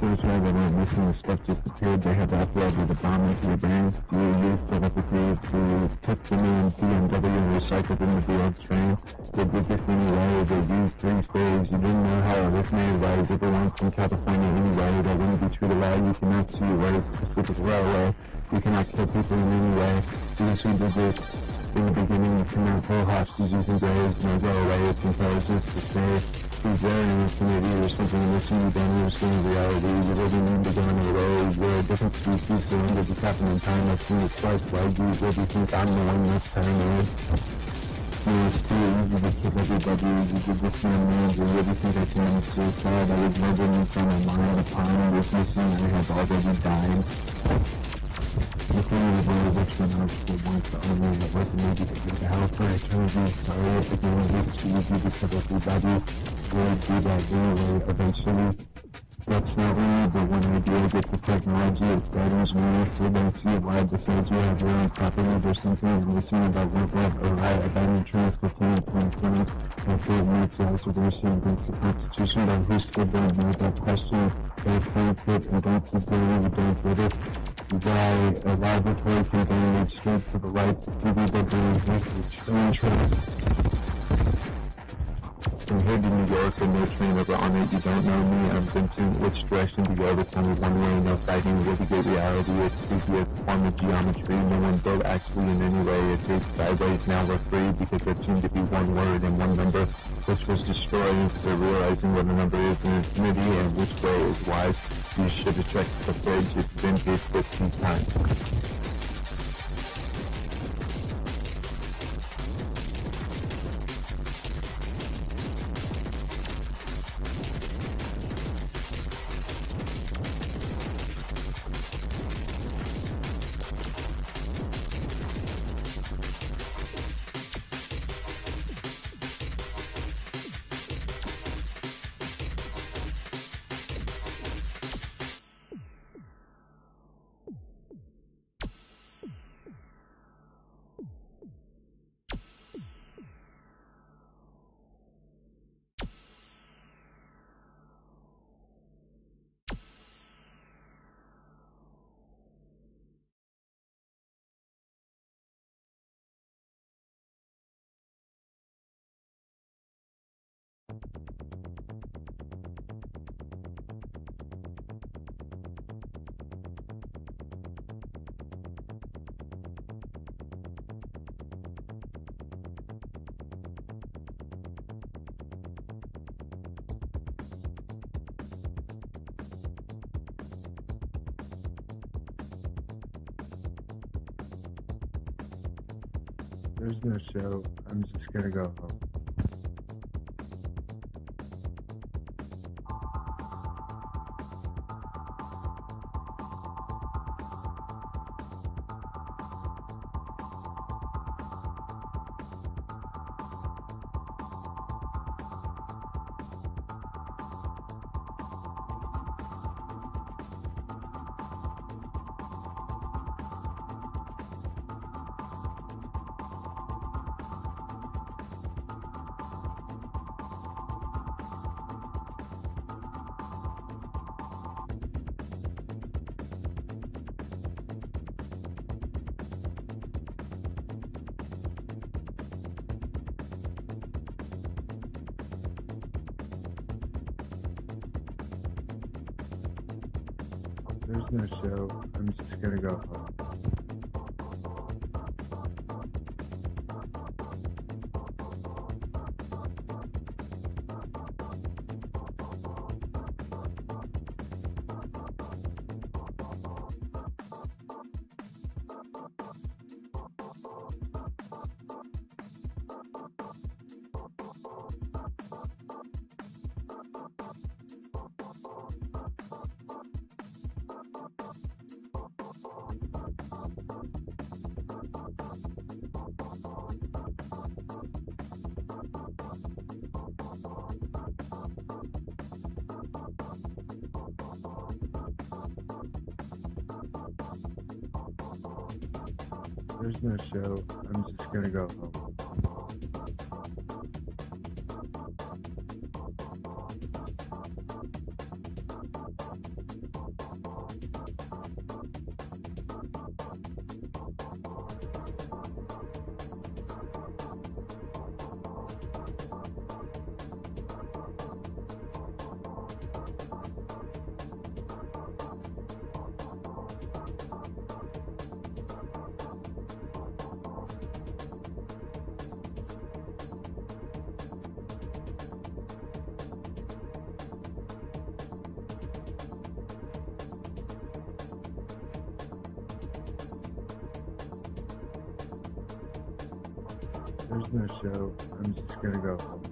Pretty sure they weren't missing the stuff disappeared. They have uploaded the bomb into your brain. You used telepathy to took the new BMW and recycled into the old train. They did this anyway. They used three stories. You didn't know how it was made. Why it belongs from California anyway. That wouldn't be true to law. You cannot see where it's the Pacific Railway. You cannot kill people in any way. You just who did this in the beginning. You cannot hold hostages in graves. No go away. It's intelligence to save. He's very intimidating or something that makes you don't understand reality. You really need to go on the way. You're a different species, so when did this happen in time? I've seen it twice. Why do you really think I'm the one that's paranoid? It's too easy to kill everybody. You did this to me, and you really think I committed suicide. I was never in front of mine. The pawn was missing, and I have already died. The thing is, which one of the ones to honor the earth maybe to get the health for eternity. Sorry, again, it's too easy to kill everybody. Will do that anyway, eventually. That's not only the one idea that the technology is bad engineering, so don't see why besides you have your own property, there's something missing about what or I abandoned trans for 2020 plans and save needs to observation against the Constitution, but who still don't know that question, they think it and don't keep doing it, you don't get it. Why a laboratory can donate straight to the right to be the train. from here to New York and no train ever on it. You don't know me, I'm Vincent. Which direction to go? There's only one way, no fighting. Really good reality. It's easier form of geometry. No one built actually in any way. It takes sideways. Now we're free because there seemed to be one word and one number, which was destroyed. Instead of realizing what a number is in infinity and which way is wise, you should have checked the fridge. It's been here 15 times. There's no show. I'm just gonna go home. There's no show. I'm just gonna go home. There's no show. I'm just gonna go home. There's no show. I'm just gonna go home.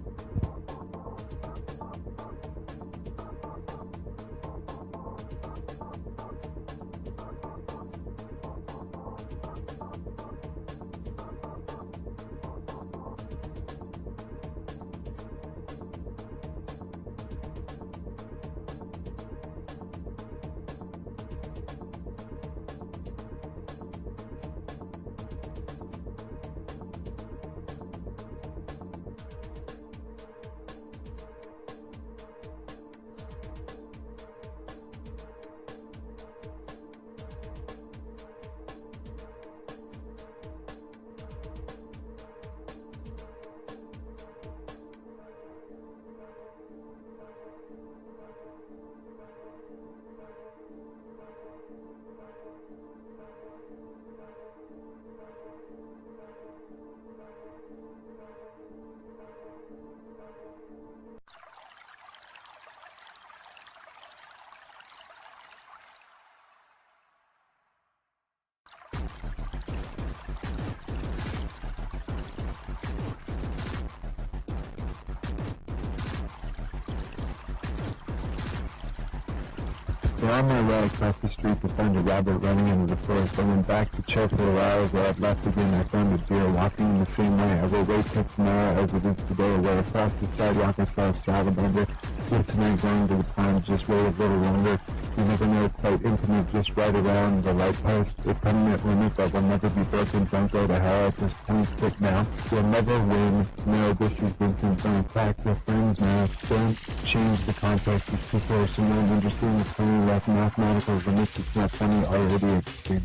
We're on my way across the street to find a rabbit running into the forest. I went back to check for a while. Where I'd left again, I found a deer walking in the same way. I will wait till tomorrow as it is today. Where across the sidewalk I saw a salamander. Still tonight going to the pond, just wait a little longer. You never know, quite intimate, just right around the light post. A permanent limit that will never be broken. Don't go to hell at this point, quit now. You'll never win. No, this is Vincent. Don't attack your friends now. Don't change the context. It's too close. Someone understand the funny left mathematical limits. It's not funny, already extreme.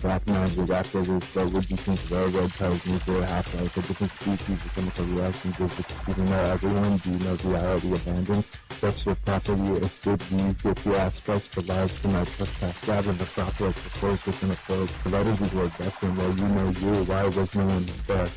Black magic after this, what would you think of railroad ties, nuclear half-life, a different species of chemical reactions is even though everyone, do you know reality abandoned? What's your property, escape, use with the aspects, the lives to my trespass, rather the property, the force within a force, provided you were guessing, well you know you, why was no one there?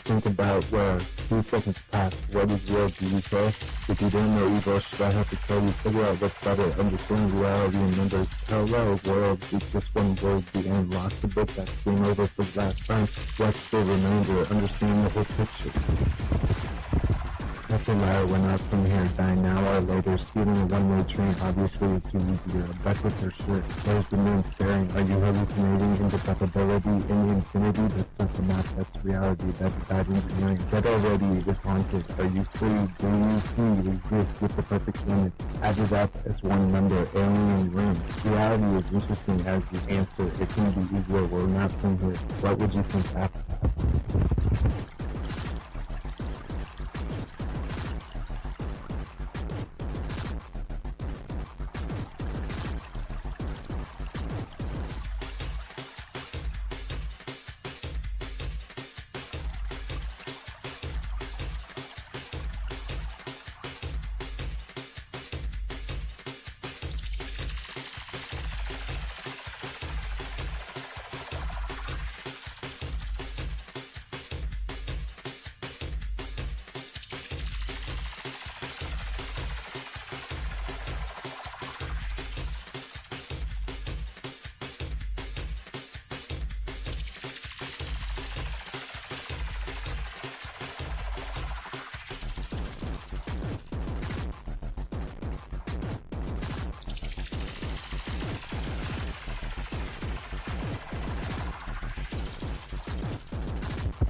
Think about where 2 seconds past, what is real, do you care? If you don't know evil, should I have to tell you, figure out what's better, understand reality and numbers, hello world, it's just one word, the end, lost the book, that's game over for the last time, what's the remainder, understand the whole picture. After Lara went out from here, dying an hour later, speeding a one-way train, obviously it's too easier. Back with her shirt, there's the moon staring. Are you hallucinating indestructibility in the infinity? That's not the map, that's reality, that's bad engineering. Get already, it is haunted. Are you free? Do you see? Exist with the perfect limit. Added up as one number, alien ring. Reality is interesting as the answer. It can be easier, we're not from here. What would you think after that?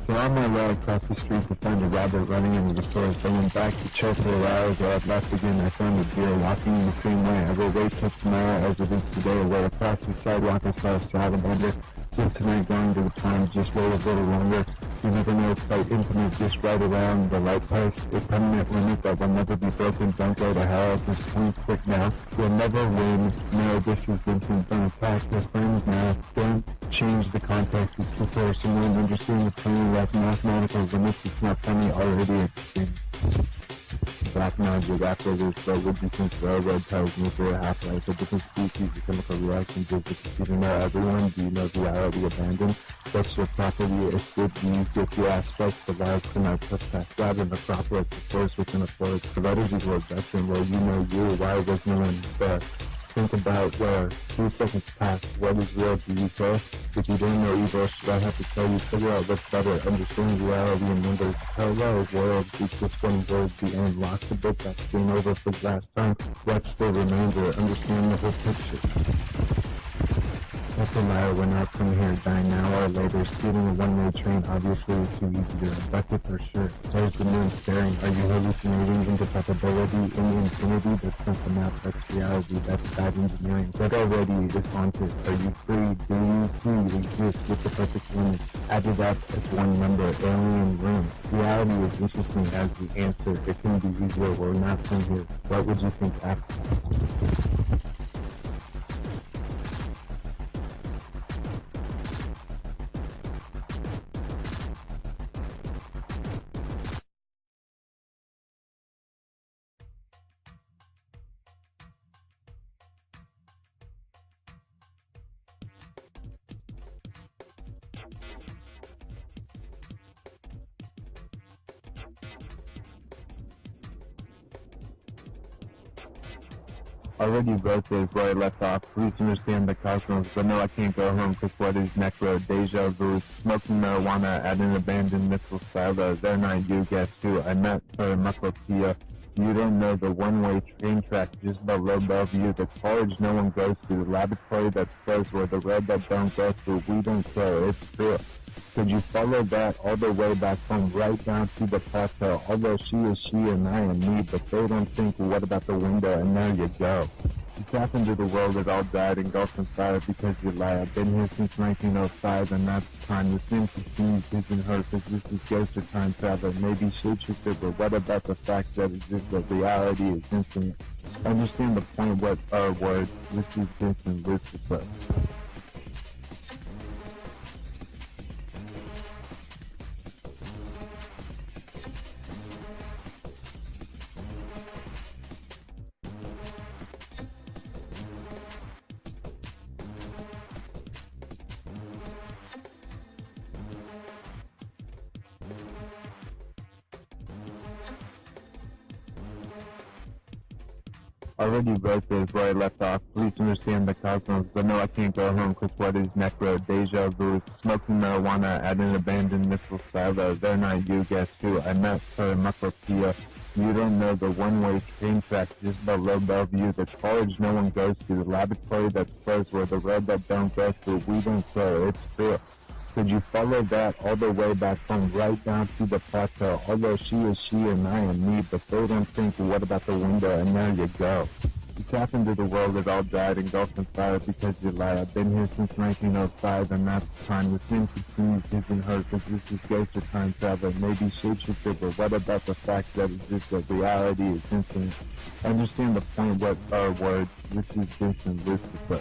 We're on my way across the street to find a rabbit running into the forest. I went back to check for a while. Where I'd left again, I found a deer walking in the same way. I will wait till tomorrow as it is today. Where across the sidewalk I saw a salamander. Still tonight going to the pond, just wait a little longer. You never know, it's quite intimate, just right around the light post. A permanent limit that will never be broken. Don't go to hell at this point, quit now. You'll never win. No, this is Vincent. Don't attack your friends now. Don't change the context. It's too clear. Someone understand the funny left mathematical limits. It's not funny, already extreme. Black magic after this, what would you think railroad ties, nuclear half-life, a different species of chemical reactions is even though everyone, do you know reality abandoned? What's your property, escape, use with the aspects, the lives to not trespass, rather the property, the force within a forest, provided you were guessing, well you know you, why was no one there? Think about where 2 seconds past, what is real, do you care? If you don't know evil, should I have to tell you, figure out what's better, understand reality and numbers, hello world, it's just one word, the end, lost the book, that's game over for the last time, what's the remainder, understand the whole picture. After Lara went out from here, dying an hour later, speeding a one-way train, obviously it's too easier. Back with her shirt, there's the moon staring. Are you hallucinating indestructibility in the infinity? That's not the map, that's reality, that's bad engineering. Get already, it is haunted. Are you free? Do you see? Exist with the perfect limit. Added up as one number, alien ring. Reality is interesting as the answer. It can be easier, we're not from here. What would you think after that? Already wrote this where I left off. Please understand the cosmos, but no, I can't go home because what is necro? Deja vu. Smoking marijuana at an abandoned missile silo. They're not you, guess who? I met her Makotia. You don't know the one-way train track just below Bellevue, the college no one goes to, the laboratory that's closed where the road that don't go through. We don't care, it's true. Could you follow that all the way back home, right down to the plateau? Although she is she and I am me, but they don't think, what about the window? And there you go. You tap into the world that all died, engulfed in fire because you lie. I've been here since 1905, and that's the time. The same continues isn't her, because this is ghost or time travel. Maybe shapeshifter, but what about the fact that it's just that reality is infinite? Understand the point, what are words? This is Vincent Lucifer. Already wrote this where I left off. Please understand the cosmos, but no, I can't go home, cause what is necro? Deja vu. Smoking marijuana at an abandoned missile silo. They're not you, guess who? I met her in Macropia. You don't know the one-way train track just below Bellevue. The college no one goes to. The laboratory that's closed where the road that don't go through. We don't care, it's true. Could you follow that all the way back home, right down to the plateau? Although she is she and I am me, but they don't think, what about the window? And there you go. You tap into the world that all died, engulfed in fire because you lie. I've been here since 1905, and that's the time. The same continues isn't her, because this is ghost or time travel. Maybe shapeshifter, but what about the fact that it's just that reality is infinite? Understand the point, what are words? This is Vincent Lucifer.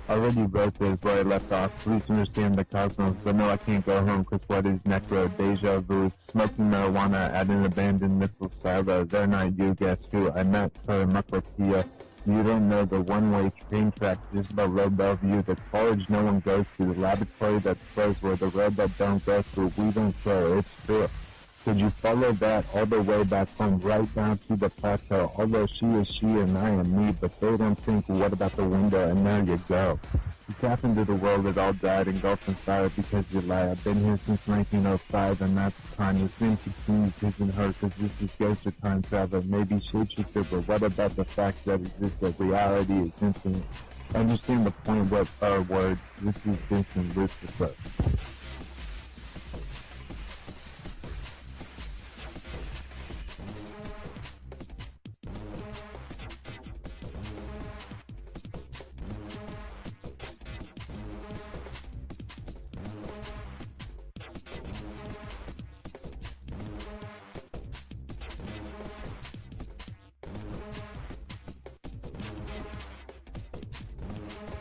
Already wrote this where I left off. Please understand the cosmos, but no, I can't go home, cause what is necro? Deja vu. Smoking marijuana at an abandoned missile silo. They're not you, guess who? I met her in Macropia. You don't know the one-way train track just below Bellevue. The college no one goes to. The laboratory that's closed where the road that don't go through. We don't care, it's true. Could you follow that all the way back home, right down to the plateau? Although she is she and I am me, but they don't think, what about the window? And there you go. You tap into the world that all died, engulfed in fire because you lie. I've been here since 1905, and that's the time. The same continues isn't her, because this is ghost or time travel. Maybe shapeshifter, but what about the fact that it's just that reality is infinite? Understand the point, what are words? This is Vincent Lucifer.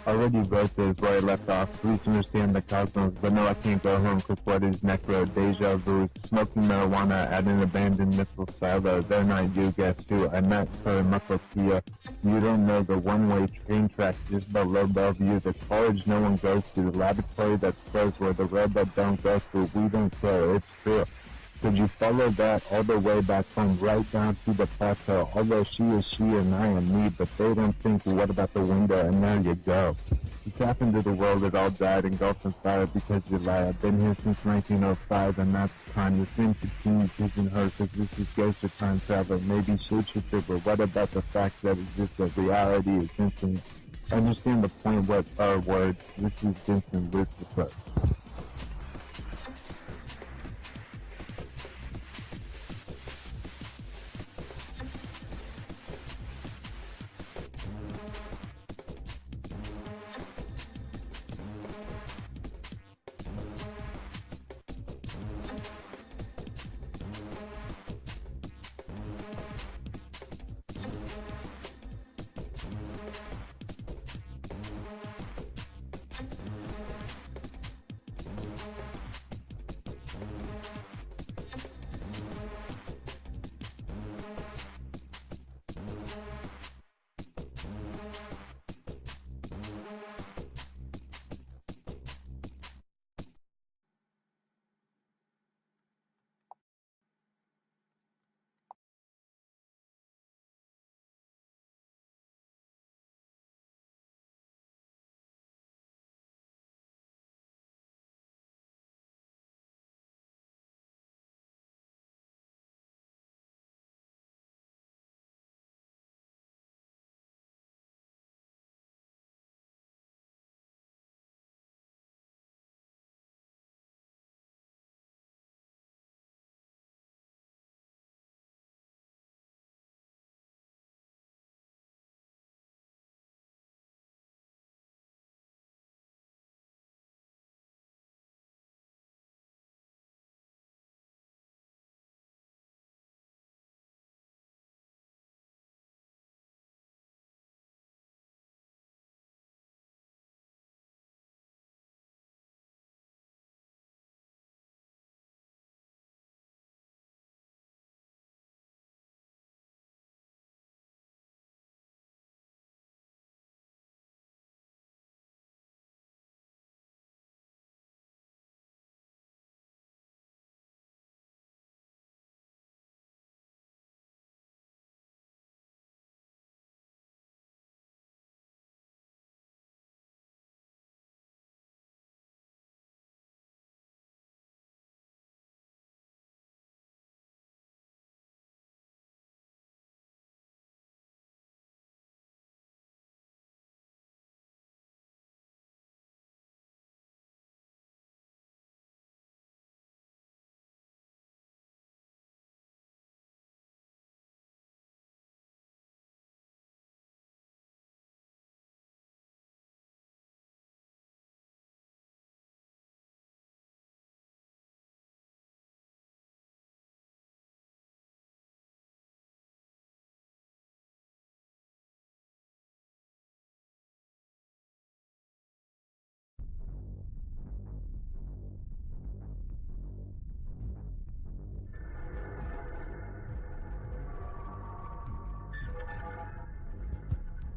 Already wrote this where I left off. Please understand the cosmos, but no, I can't go home, cause what is necro? Deja vu. Smoking marijuana at an abandoned missile silo. They're not you, guess who? I met her in Macropia. You don't know the one-way train track just below Bellevue. The college no one goes to. The laboratory that's closed where the road that don't go through. We don't care, it's true. Could you follow that all the way back home, right down to the plateau? Although she is she and I am me, but they don't think, what about the window? And there you go. You tap into the world that all died, engulfed in fire because you lie. I've been here since 1905, and that's the time. The same continues isn't her, because this is ghost or time travel. Maybe shapeshifter, but what about the fact that it's just that reality is infinite? Understand the point, what are words? This is Vincent Lucifer.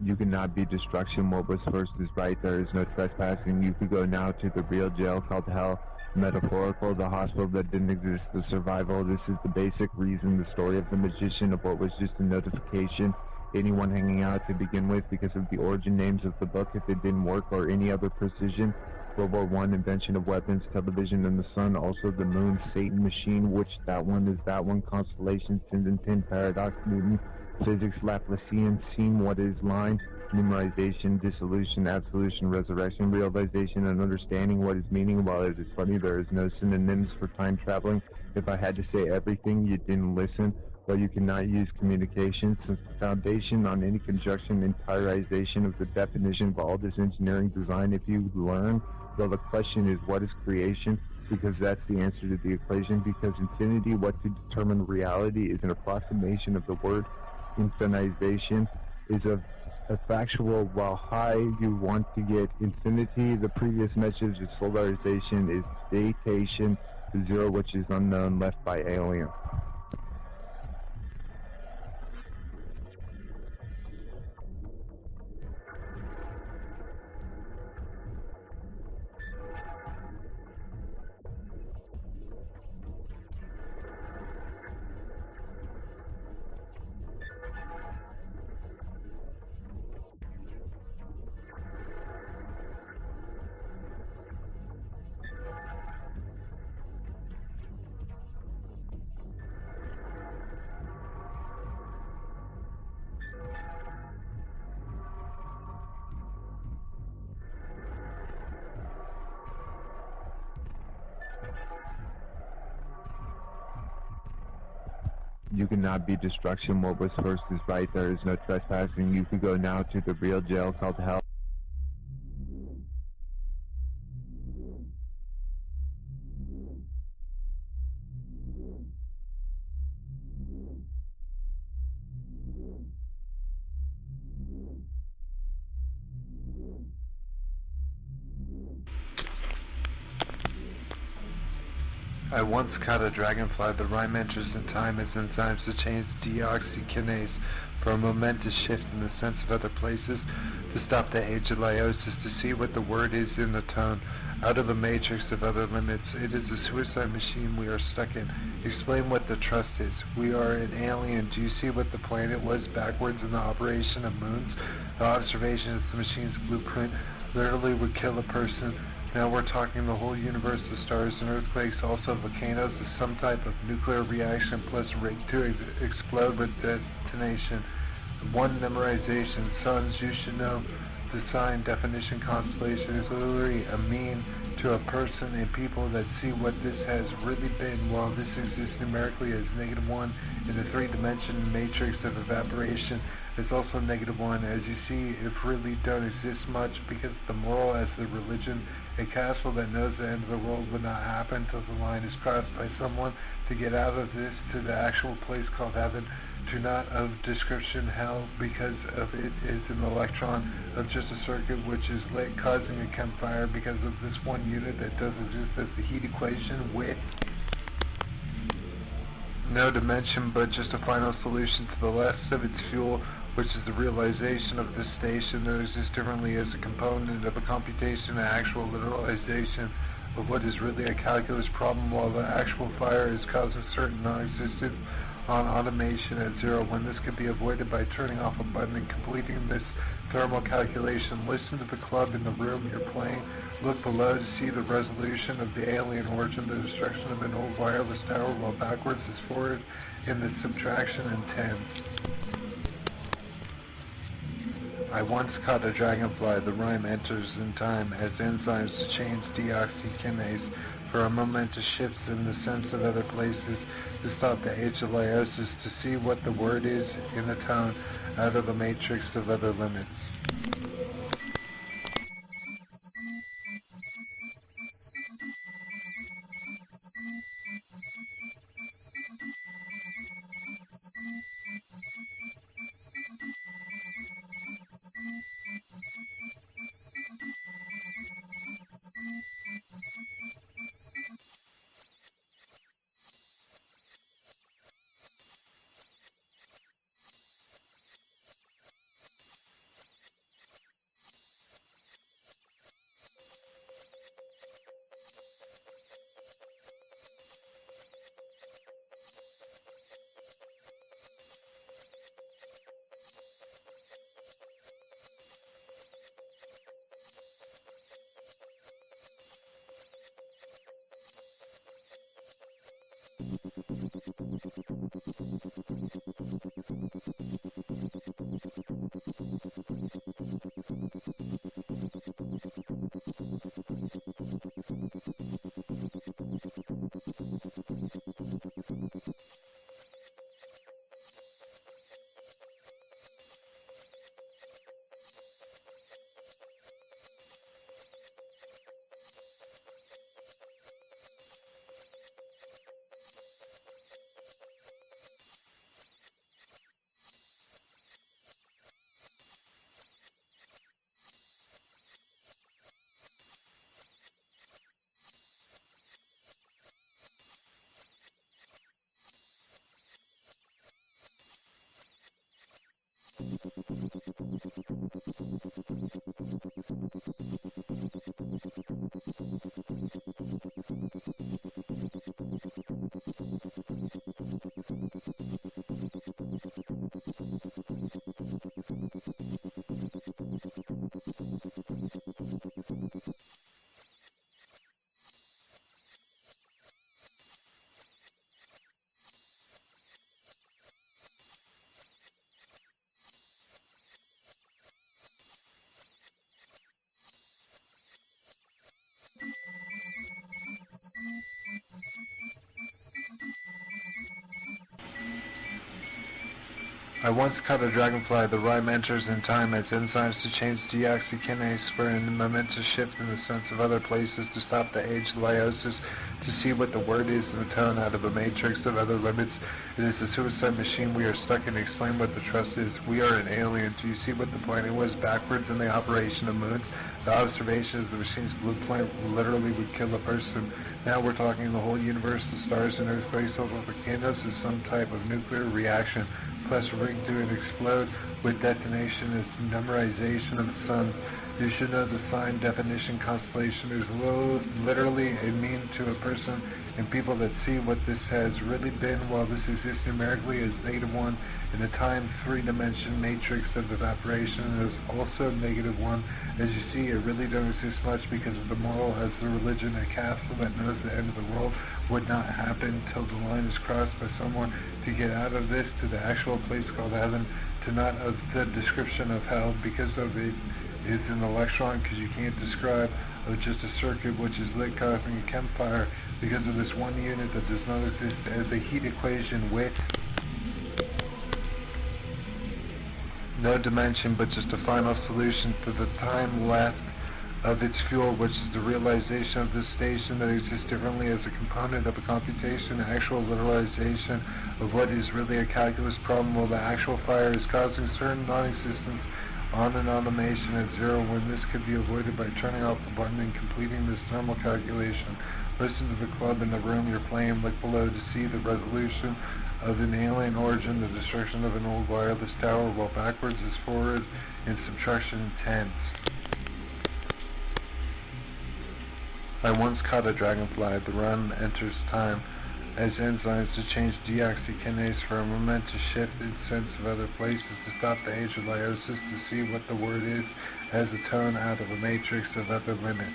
You cannot be destruction. What was first is right. There is no trespassing. You could go now to the real jail called hell. Metaphorical, the hospital that didn't exist, the survival. This is the basic reason, the story of the magician, of what was just a notification. Anyone hanging out to begin with because of the origin names of the book if it didn't work, or any other precision. World War I, invention of weapons, television, and the sun. Also the moon, Satan, machine, which that one is that one. Constellation, Tintin, paradox, Newton. Physics, Laplacian, seeing what is line, numerization, dissolution, absolution, resurrection, realization, and understanding what is meaning. While it is funny, there is no synonyms for time traveling. If I had to say everything, you didn't listen. Well, you cannot use communication, since the foundation on any conjunction, entirization of the definition of all this engineering design. If you learn, well, the question is, what is creation? Because that's the answer to the equation. Because infinity, what to determine reality, is an approximation of the word. Infinization is a factual, while high you want to get infinity. The previous message of solarization is datation to zero, which is unknown, left by alien. You cannot be destruction. What was first is right. There is no trespassing. You could go now to the real jail called hell. I once caught a dragonfly. The rhyme enters in time as enzymes to change deoxykinase for a momentous shift in the sense of other places, to stop the age of meiosis, to see what the word is in the tone, out of the matrix of other limits. It is a suicide machine we are stuck in. Explain what the trust is. We are an alien. Do you see what the planet was backwards in the operation of moons? The observation is the machine's blueprint. Literally would kill a person. Now we're talking the whole universe, the stars and earthquakes, also volcanoes, is some type of nuclear reaction plus rig to explode with detonation. One, memorization. Suns, you should know. The sign, definition, constellation is literally a mean to a person and people that see what this has really been. While this exists numerically as -1 in the three-dimension matrix of evaporation, it's also -1 as you see if really don't exist much, because the moral as the religion, a castle that knows the end of the world would not happen till the line is crossed by someone to get out of this to the actual place called heaven, to not of description hell, because of it is an electron of just a circuit which is lit, causing a campfire because of this one unit that does exist as the heat equation with no dimension but just a final solution to the last of its fuel, which is the realization of this station that exists differently as a component of a computation and actual literalization of what is really a calculus problem, while the actual fire is causing certain non-existent on automation at zero, when this could be avoided by turning off a button and completing this thermal calculation. Listen to the club in the room you're playing. Look below to see the resolution of the alien origin, the destruction of an old wireless tower, while backwards is forward in the subtraction and tens. I once caught a dragonfly. The rhyme enters in time as enzymes to change deoxykinase for a momentous shift in the sense of other places, to stop the age of meiosis, to see what the word is in the tone, out of the matrix of other limits. I once caught a dragonfly. The rhyme enters in time as enzymes to change deoxykinase for a momentous shift in the sense of other places to stop the age lyosis, to see what the word is in the tone out of a matrix of other limits. It is a suicide machine. We are stuck in. Explain what the trust is. We are an alien. Do you see what the planet was backwards in the operation of moons? The observation of the machine's blueprint literally would kill a person. Now we're talking the whole universe, the stars and earthquakes, all volcanoes is some type of nuclear reaction. Plus ring to it explode with detonation is numerization of the sun. You should know the sign definition constellation is literally a mean to a person, and people that see what this has really been while this exists numerically as -1 in a time 3-dimension matrix of evaporation is also -1. As you see, it really don't exist much because of the moral as the religion, a castle that knows the end of the world would not happen till the line is crossed by someone to get out of this to the actual place called heaven, to not of the description of hell because of it is an electron, because you can't describe of just a circuit which is lit causing a campfire because of this one unit that does not exist as a heat equation with no dimension but just a final solution to the time left of its fuel, which is the realization of this station that exists differently as a component of a computation, actual literalization of what is really a calculus problem, while the actual fire is causing certain non-existence on an automation at 0 when this could be avoided by turning off the button and completing this thermal calculation. Listen to the club in the room you're playing, look below to see the resolution of an alien origin, the destruction of an old wireless tower, while backwards is forward and subtraction tends. I once caught a dragonfly. The run enters time as enzymes to change deoxykinase for a momentous shift in sense of other places to stop the age of lyosis, to see what the word is as a tone out of a matrix of other limits.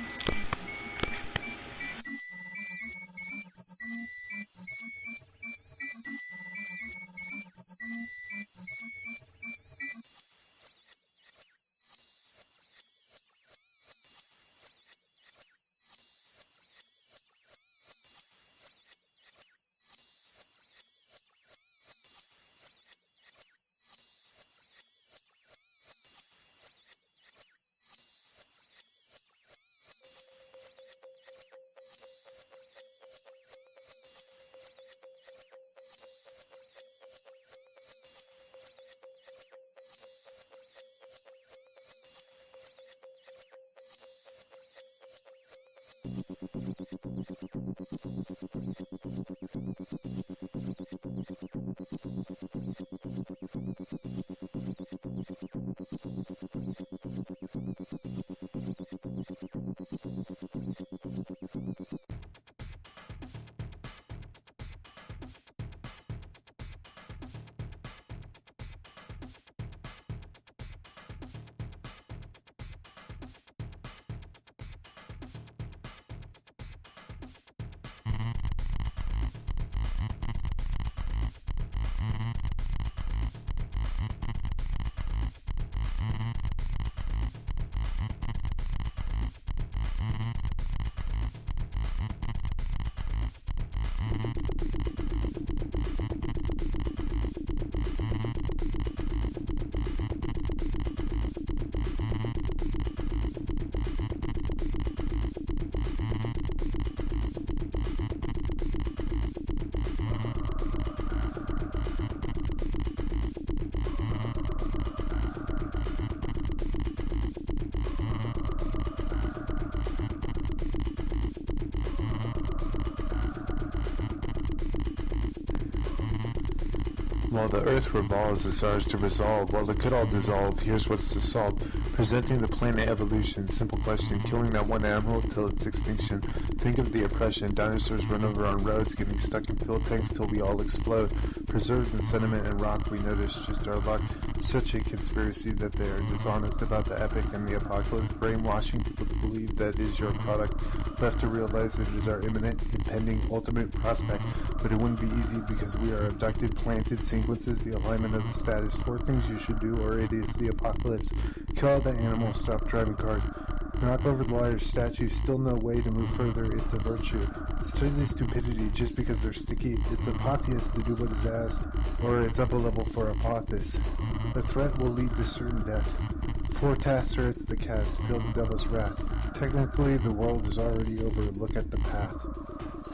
While the Earth revolves, the stars to resolve. While it could all dissolve, here's what's to solve. Presenting the planet evolution. Simple question. Killing that one animal till its extinction. Think of the oppression. Dinosaurs run over on roads, getting stuck in fuel tanks till we all explode. Preserved in sediment and rock, we notice just our luck. Such a conspiracy that they are dishonest about the epic and the apocalypse. Brainwashing people to believe that is your product. Left to realize that it is our imminent, impending, ultimate prospect. But it wouldn't be easy because we are abducted, planted, sequences, the alignment of the status. 4 things you should do or it is the apocalypse. Kill all the animals, stop driving cars. Knock over the liar's statue, still no way to move further, it's a virtue. Study stupidity just because they're sticky, it's apotheosis to do what is asked, or it's up a level for apotheosis. A threat will lead to certain death. 4 tasks or it's the cast, feel the devil's wrath. Technically, the world is already over, look at the path.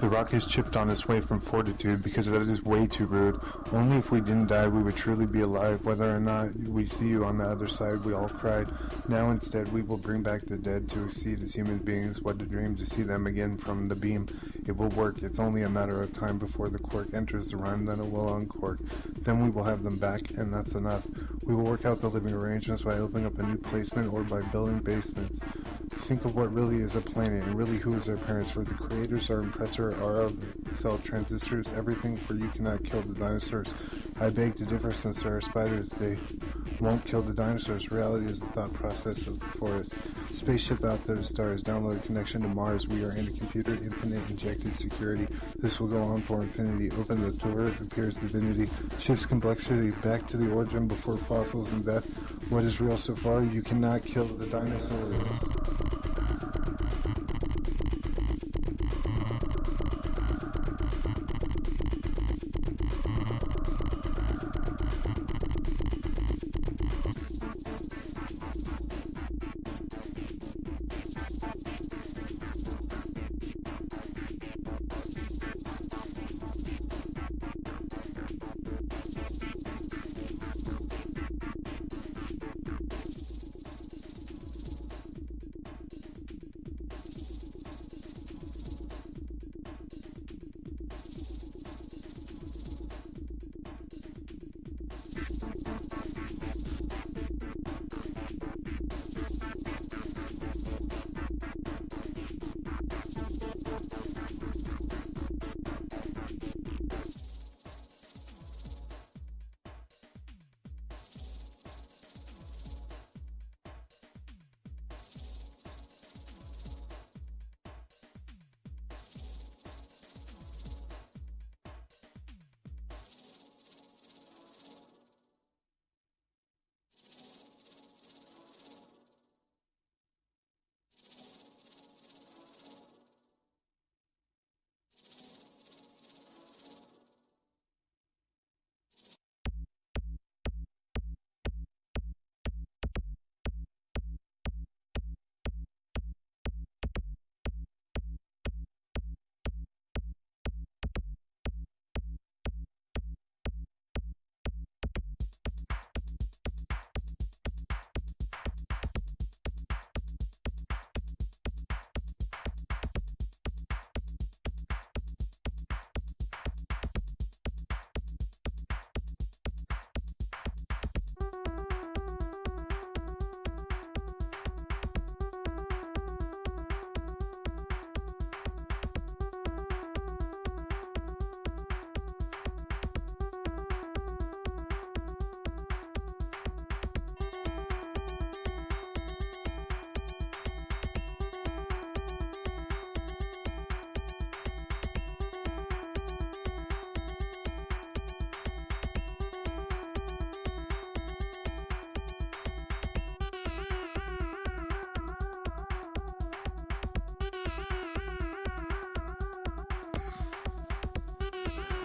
The rock is chipped on its way from fortitude because that is way too rude. Only if we didn't die we would truly be alive. Whether or not we see you on the other side, we all cried. Now instead we will bring back the dead to exceed as human beings. What a dream to see them again from the beam. It will work. It's only a matter of time before the cork enters the rhyme, then it will uncork. Then we will have them back, and that's enough. We will work out the living arrangements by opening up a new placement or by building basements. Think of what really is a planet, and really who is our parents, for the creators are impressor, are of cell transistors, everything, for you cannot kill the dinosaurs. I beg to differ, since there are spiders, they won't kill the dinosaurs. Reality is the thought process of the forest. Spaceship out to the stars, download a connection to Mars, we are in a computer, infinite injected security. This will go on for infinity. Open the door, appears divinity. Shifts complexity, back to the origin before fossils and death. What is real so far? You cannot kill the dinosaurs.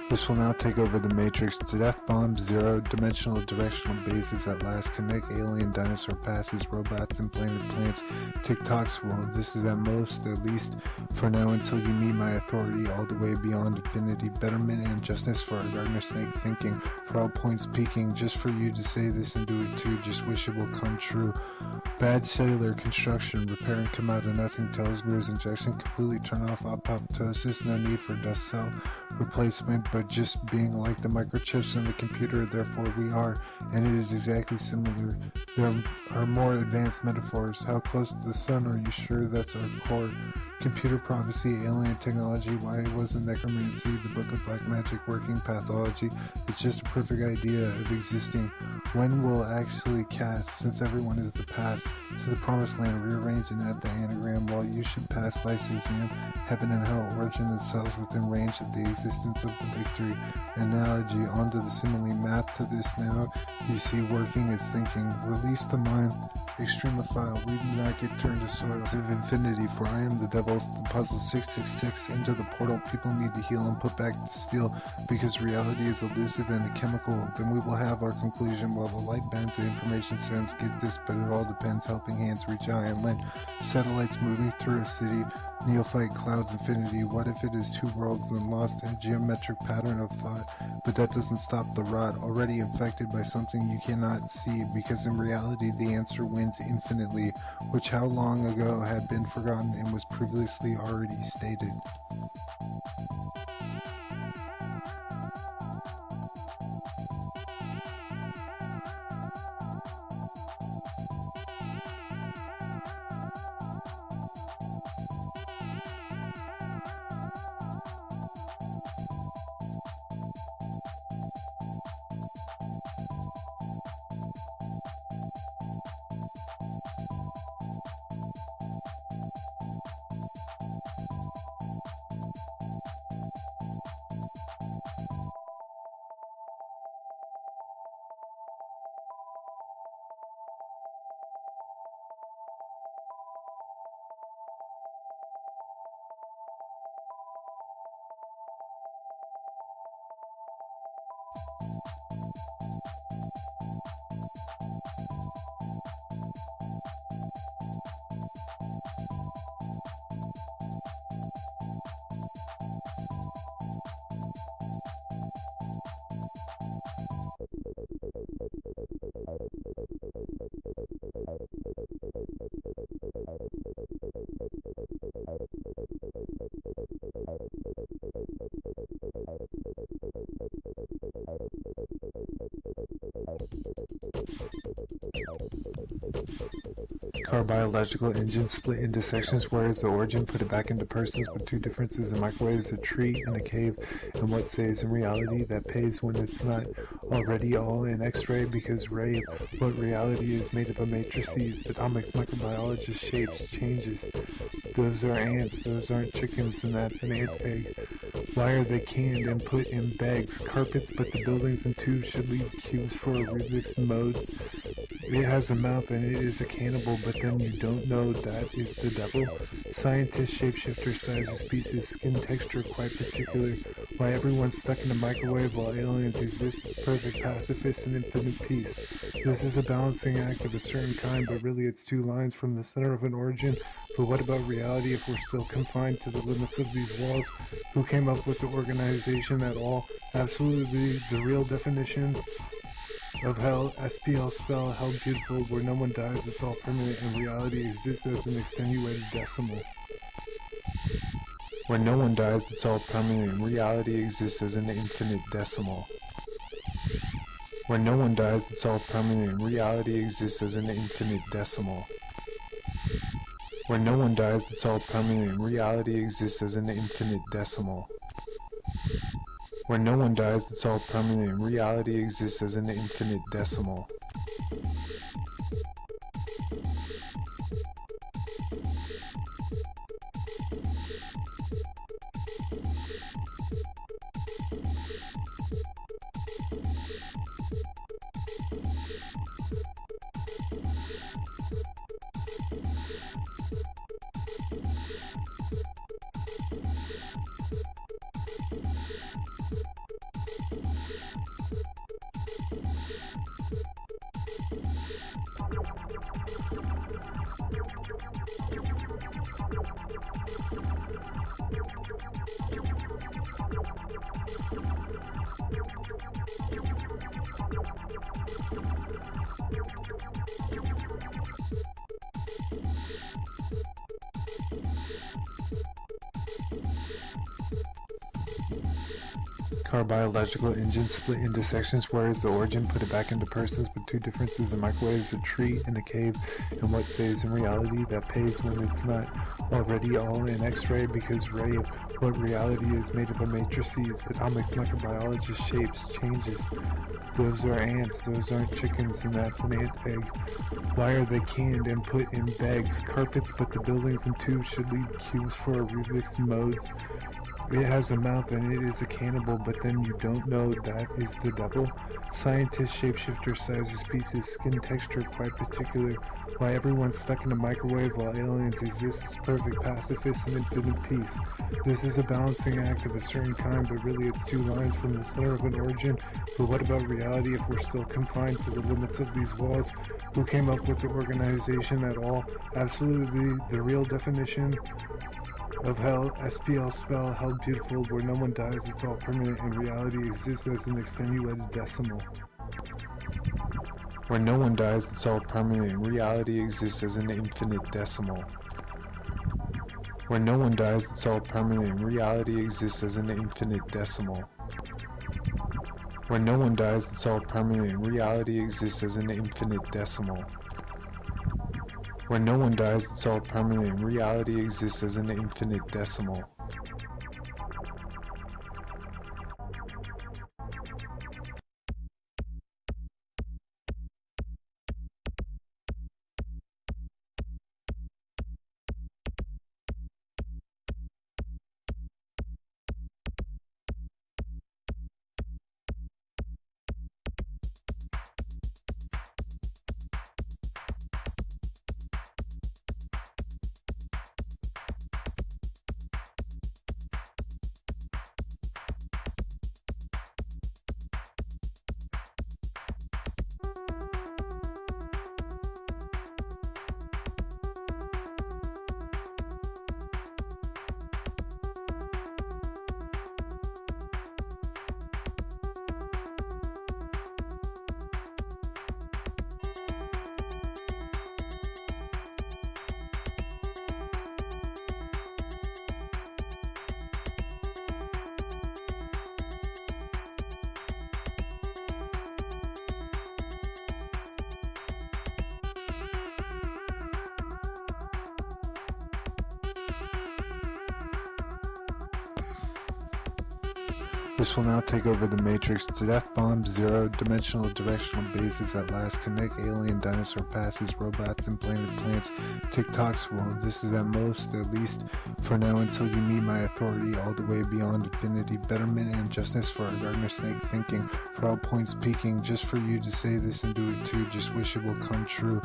This will now take over the Matrix. Death bombs, zero-dimensional directional bases at last connect alien dinosaur passes, robots, implanted plants, TikToks. Well, this is at most, at least for now, until you meet my authority all the way beyond infinity. Betterment and justice for our gardener snake thinking, for all points peaking, just for you to say this and do it too, just wish it will come true. Bad cellular construction, repair and come out of nothing, telesmears injection, completely turn off apoptosis, no need for dust cell replacement, but just being like the microchips in the computer, therefore we are, and it is exactly similar. There are more advanced metaphors. How close to the sun are you sure that's our core? Computer prophecy, alien technology, why wasn't necromancy, the book of black magic, working pathology? It's just a perfect idea of existing. When will actually cast, since everyone is the past, to the promised land, rearrange and add the anagram, while you should pass life's exam, heaven and hell, origin themselves within range of the existence of the victory. Analogy onto the simile, math to this now, you see working is thinking, release the mind, extremophile, we do not get turned to soil of infinity, for I am the devil, the puzzle 666, into the portal people need to heal and put back the steel, because reality is elusive and a chemical, then we will have our conclusion while the light bends and information sends, get this, but it all depends, helping hands reach out and lend, satellites moving through a city, neophyte clouds infinity, what if it is two worlds then lost in a geometric pattern of thought, but that doesn't stop the rot, already infected by something you cannot see, because in reality the answer wins infinitely, which how long ago had been forgotten and was previously already stated. Our biological engines split into sections, whereas the origin put it back into persons, with two differences in microwaves, a tree and a cave, and what saves in reality that pays when it's not already all in X-ray, because ray, what reality is made up of matrices, atomics, microbiologist, shapes, changes. Those are ants, those aren't chickens, and that's an ant egg. Why are they canned and put in bags? Carpets, but the buildings and tubes should leave cubes for Rubik's modes. It has a mouth and it is a cannibal, but then you don't know that is the devil. Scientist, shapeshifter, sizes, pieces, skin texture quite particular. Why everyone's stuck in a microwave while aliens exist, perfect pacifist and infinite peace. This is a balancing act of a certain kind, but really it's two lines from the center of an origin. But what about reality if we're still confined to the limits of these walls? Who came up with the organization at all? Absolutely the real definition of hell, SPL spell, hell beautiful, where no one dies, it's all permanent, and reality exists as an extenuated decimal. Where no one dies, it's all permanent, and reality exists as an infinite decimal. Where no one dies, it's all permanent, and reality exists as an infinite decimal. Where no one dies, it's all permanent, and reality exists as an infinite decimal. Where no one dies, it's all permanent, and reality exists as an infinite decimal. Car biological engines split into sections, whereas the origin put it back into persons, with two differences in microwaves, a tree and a cave, and what saves in reality that pays when it's not already all in X-ray, because ray of what reality is made up of matrices, atomics, microbiologist, shapes, changes. Those are ants, those aren't chickens, and that's an ant egg. Why are they canned and put in bags? Carpets, but the buildings and tubes should leave cubes for Rubik's modes. It has a mouth and it is a cannibal, but then you don't know that is the devil. Scientists, shapeshifter, sizes, pieces, skin texture, quite particular. Why everyone's stuck in a microwave while aliens exist as perfect pacifists and infinite peace. This is a balancing act of a certain kind, but really it's two lines from the center of an origin. But what about reality if we're still confined to the limits of these walls? Who came up with the organization at all? Absolutely, the real definition of hell, SPL spell, hell beautiful, where no one dies, it's all permanent, and reality exists as an extenuated decimal. Where no one dies, it's all permanent, and reality exists as an infinite decimal. Where no one dies, it's all permanent, and reality exists as an infinite decimal. Where no one dies, it's all permanent, and reality exists as an infinite decimal. Where no one dies, it's all permanent, and reality exists as an infinite decimal. This will now take over the Matrix. Death Bomb, Zero, Dimensional Directional Bases at last. Connect Alien Dinosaur Passes, Robots, Implanted Plants, TikToks. Well, this is at most, at least for now, until you meet my authority all the way beyond infinity. Betterment and justice for our gardener snake thinking. For all points peaking, just for you to say this and do it too. Just wish it will come true.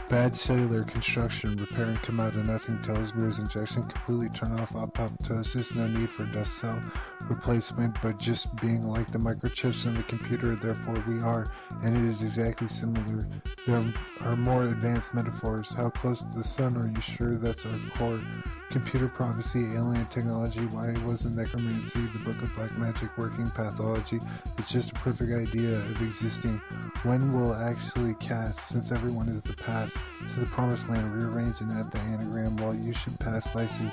Bad cellular construction, repair and come out of nothing, telesmears injection, completely turn off apoptosis, no need for dust cell replacement, but just being like the microchips in the computer, therefore we are, and it is exactly similar. There are more advanced metaphors. How close to the sun are you sure that's our core? Computer prophecy, alien technology, why wasn't necromancy, the book of black magic, working pathology? It's just a perfect idea of existing. When will actually cast, since everyone is the past, to the promised land, rearrange and add the anagram, while you should pass lyceum,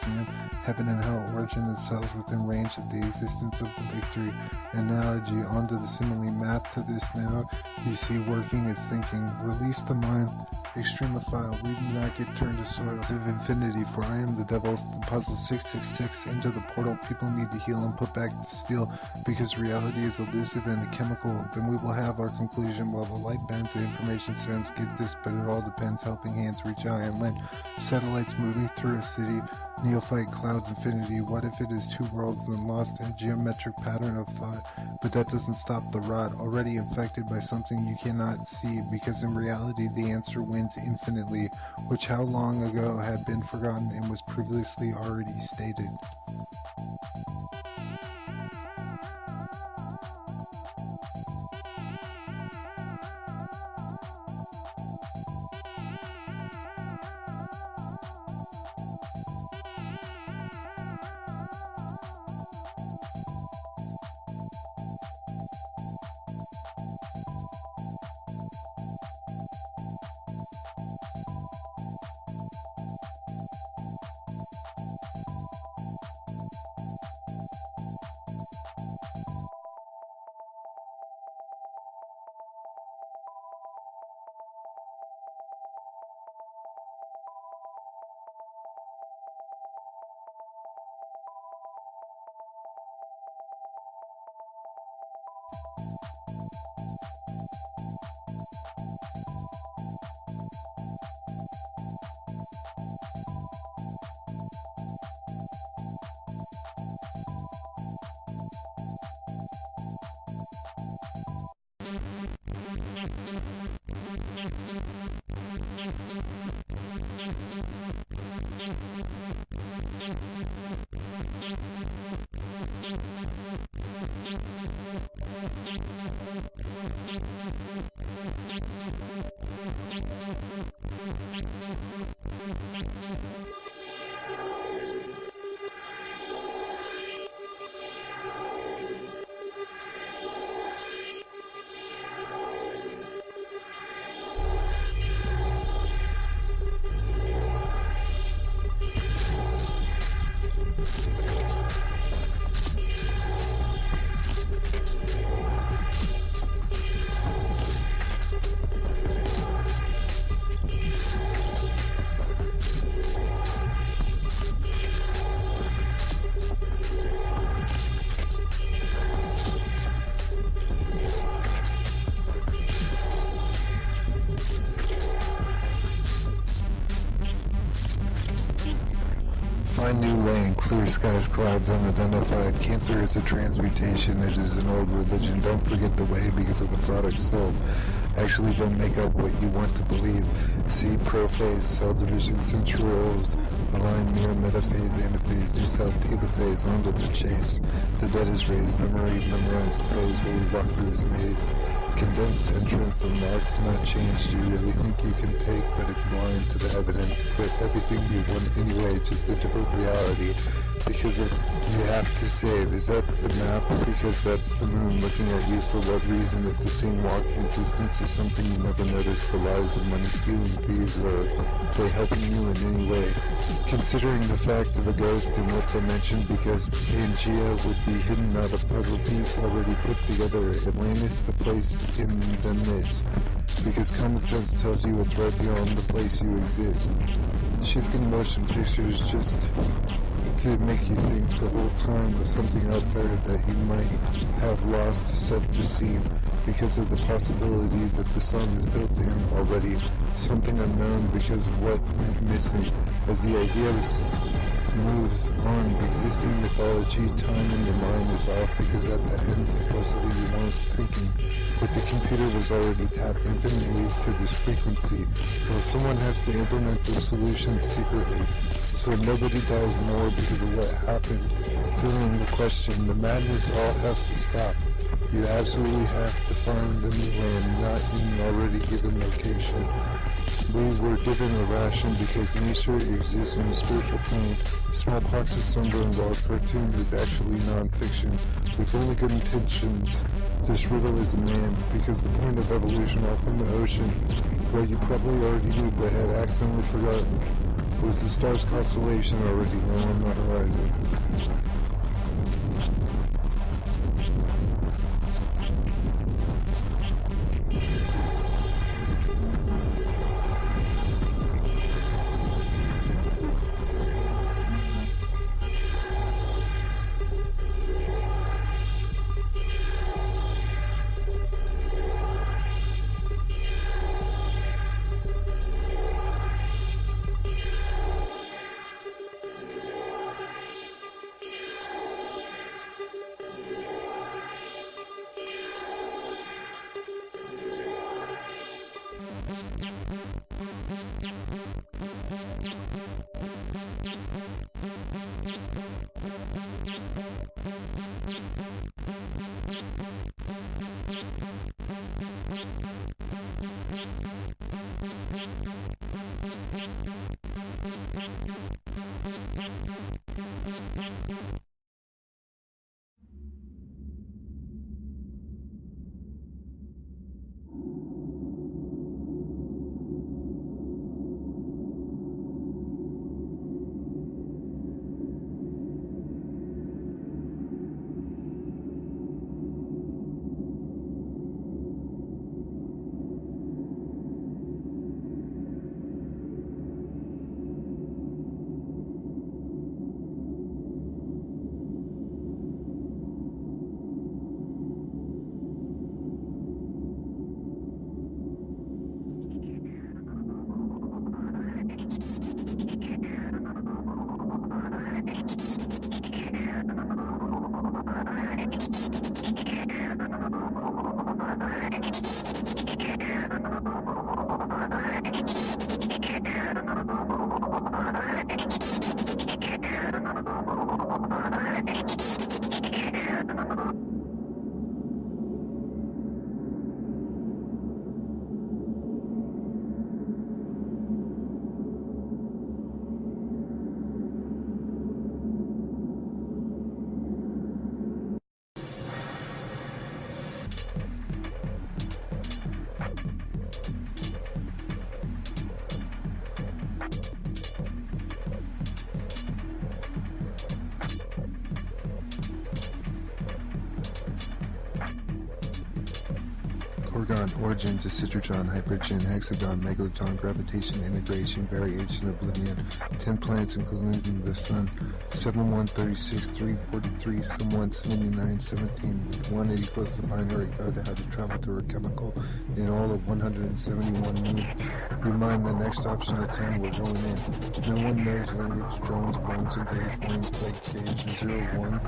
heaven and hell, origin themselves within range of the existence of the victory. Analogy onto the simile, math to this now, you see working is thinking, release the mind, extremophile, we do not get turned to soils of infinity, for I am the devil's the puzzle 666 into the portal. People need to heal and put back the steel, because reality is elusive and a chemical. Then we will have our conclusion while the light bends and information sends. Get this, but it all depends. Helping hands reach out and lend. Satellites moving through a city. Neophyte clouds infinity. What if it is two worlds then lost in a geometric pattern of thought? But that doesn't stop the rot, already infected by something you cannot see, because in reality the answer wins infinitely, which how long ago had been forgotten and was previously already stated. Find new land, clear skies, clouds unidentified. Cancer is a transmutation. It is an old religion. Don't forget the way because of the product sold. Actually, don't make up what you want to believe. See prophase, cell division, centrioles, align mirror, metaphase, anaphase, do south, telophase, onto the chase. The dead is raised, memory, memorize, praise, while we walk through this maze. Condensed entrance of marked, not changed. You really think you can take, but it's blind to the evidence. Quit everything you want anyway, just a different reality. Because of you have to save. Is that the map? Because that's the moon looking at you. For what reason? If the same walking distance is something you never noticed, the lies of money stealing thieves, are they helping you in any way? Considering the fact of a ghost in what dimension, because Pangea would be hidden out a puzzle piece already put together. Atlantis, the place in the mist. Because common sense tells you it's right beyond the place you exist. Shifting motion pictures just to make you think the whole time of something out there that you might have lost to set the scene because of the possibility that the song is built in already, something unknown because of what went missing. As the idea moves on, existing mythology, time in your mind is off because at the end supposedly you weren't thinking, but the computer was already tapped infinitely to this frequency. Well, someone has to implement the solution secretly, so nobody dies more because of what happened. Feeling the question, the madness all has to stop. You absolutely have to find the new land, not in an already given location. We were given a ration because nature exists on the spiritual plane. Smallpox is sunburn while a cartoon is actually non-fiction, with only good intentions. This riddle is a man, because the point of evolution off in the ocean, what you probably already knew but had accidentally forgotten, was the star's constellation already low on the horizon. Orgon, origin, decitrotron, hypergen, hexagon, megalotron, gravitation, integration, variation, oblivion, 10 planets including the sun, 7136, 343, some 179, 17, with 180 plus the binary code to how to travel through a chemical in all of 171 moons. Remind the next option at 10, we're going in. No one knows language, drones, bones, engage, warnings, plague, cage, 01.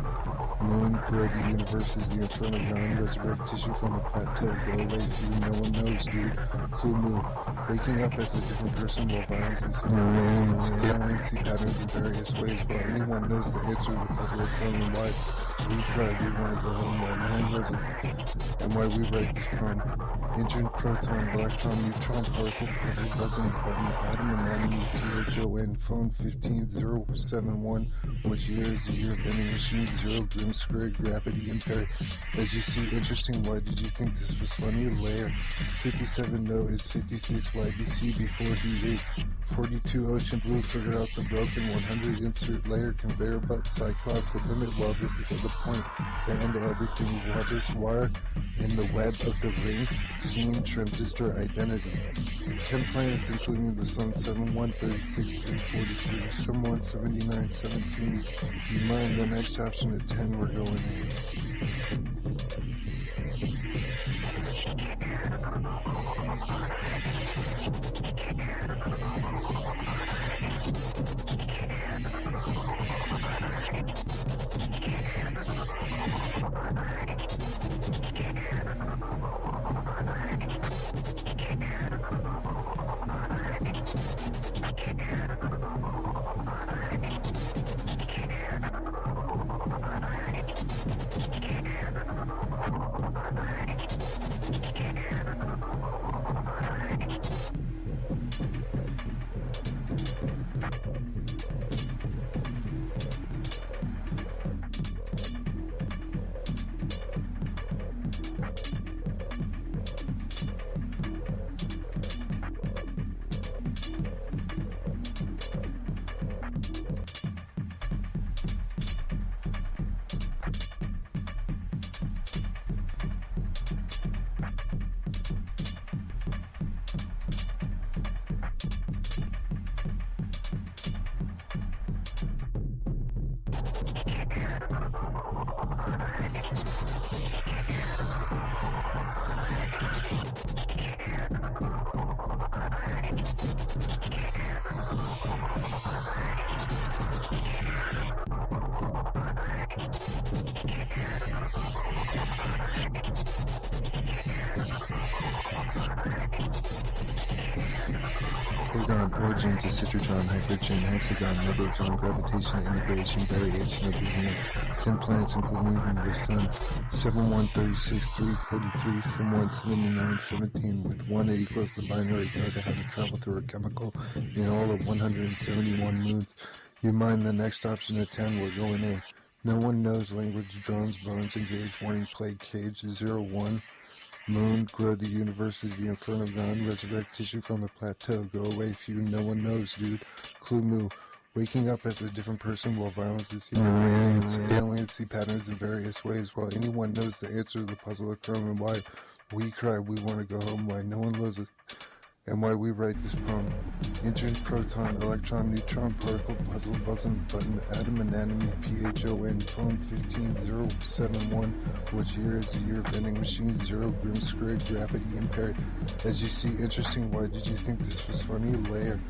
Moon, grow the universe is the inferno ground, resurrect tissue from a plateau, go away few, no one knows, dude. Clue Moo, waking up as a different person while violence is aliens see patterns in various ways, while anyone knows the answer to the puzzle of from and why we cry, we want to go home, why no one knows it, and why we write this poem. Engine, proton, electron, neutron, particle, puzzle, buzzing, button, atom, anatomy, PHON, phone 15071, which year is the year of vending machine, 0, grim square, gravity, impaired. As you see, interesting, why did you think this was funny? Layer, 57 no is 56 YBC before he is 42 ocean blue, figured out the broken 100 insert layer, conveyor belt, cyclops, the limit, well this is at the point, the end of everything, while this wire in the web of the ring, scene, transistor, identity. 10 planets including the sun, 7136, 343, some 179, 17. You mind the next option at 10, we're going in. Orgon, origin, decitrotron, hypergen, hexagon, megalotron, gravitation, integration, variation, oblivion, 10 planets including the sun, 7136, 343, some 179, 17, with 180 plus the binary code to how to travel through a chemical in all of 171 moons. You mind the next option at 10, we're going in. No one knows language, drones, bones, engage, warning, plague, cage, 01. Moon, grow the universe is the inferno ground, resurrect tissue from a plateau, go away few, no one knows, dude. Clue Moo, waking up as a different person while violence is human. Aliens see patterns in various ways, while anyone knows the answer to the puzzle of crime and why we cry, we want to go home, why no one knows it, and why we write this poem. Engine, proton, electron, neutron, particle, puzzle, buzzing, button, atom, anatomy, PHON, phone 15071, which year is the year of vending machine, 0, grim squared, gravity impaired. As you see, interesting, why did you think this was funny? Layer,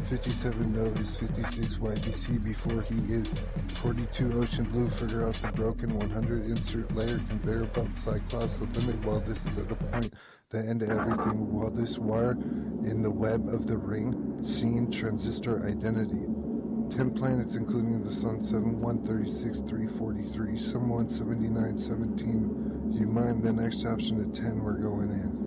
57 no is 56 YBC before he is 42 ocean blue, figure out the broken 100 insert layer, conveyor belt, cyclops, the limit, while this is at a point, the end of everything, while this wire in the web of the ring, scene, transistor, identity. 10 planets including the sun, 7136, 343, some 179, 17. You mind the next option at 10, we're going in.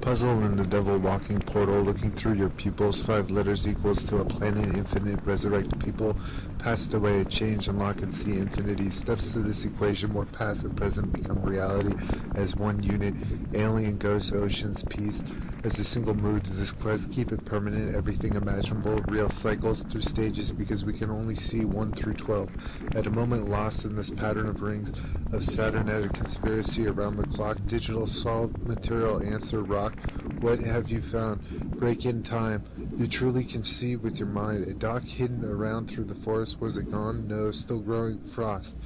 puzzle in the devil walking portal, looking through your pupils. 5 letters equals to a planet infinite. Resurrect people passed away, change, unlock, and see infinity. Steps to this equation, more past and present become reality as one unit. Alien, ghosts, oceans, peace. As a single mood to this quest, keep it permanent, everything imaginable, real cycles through stages because we can only see 1 through 12. At a moment lost in this pattern of rings of Saturn at a conspiracy around the clock, digital solve, material answer, rock. What have you found? Break in time. You truly can see with your mind. A dock hidden around through the forest. Was it gone? No, still growing frost.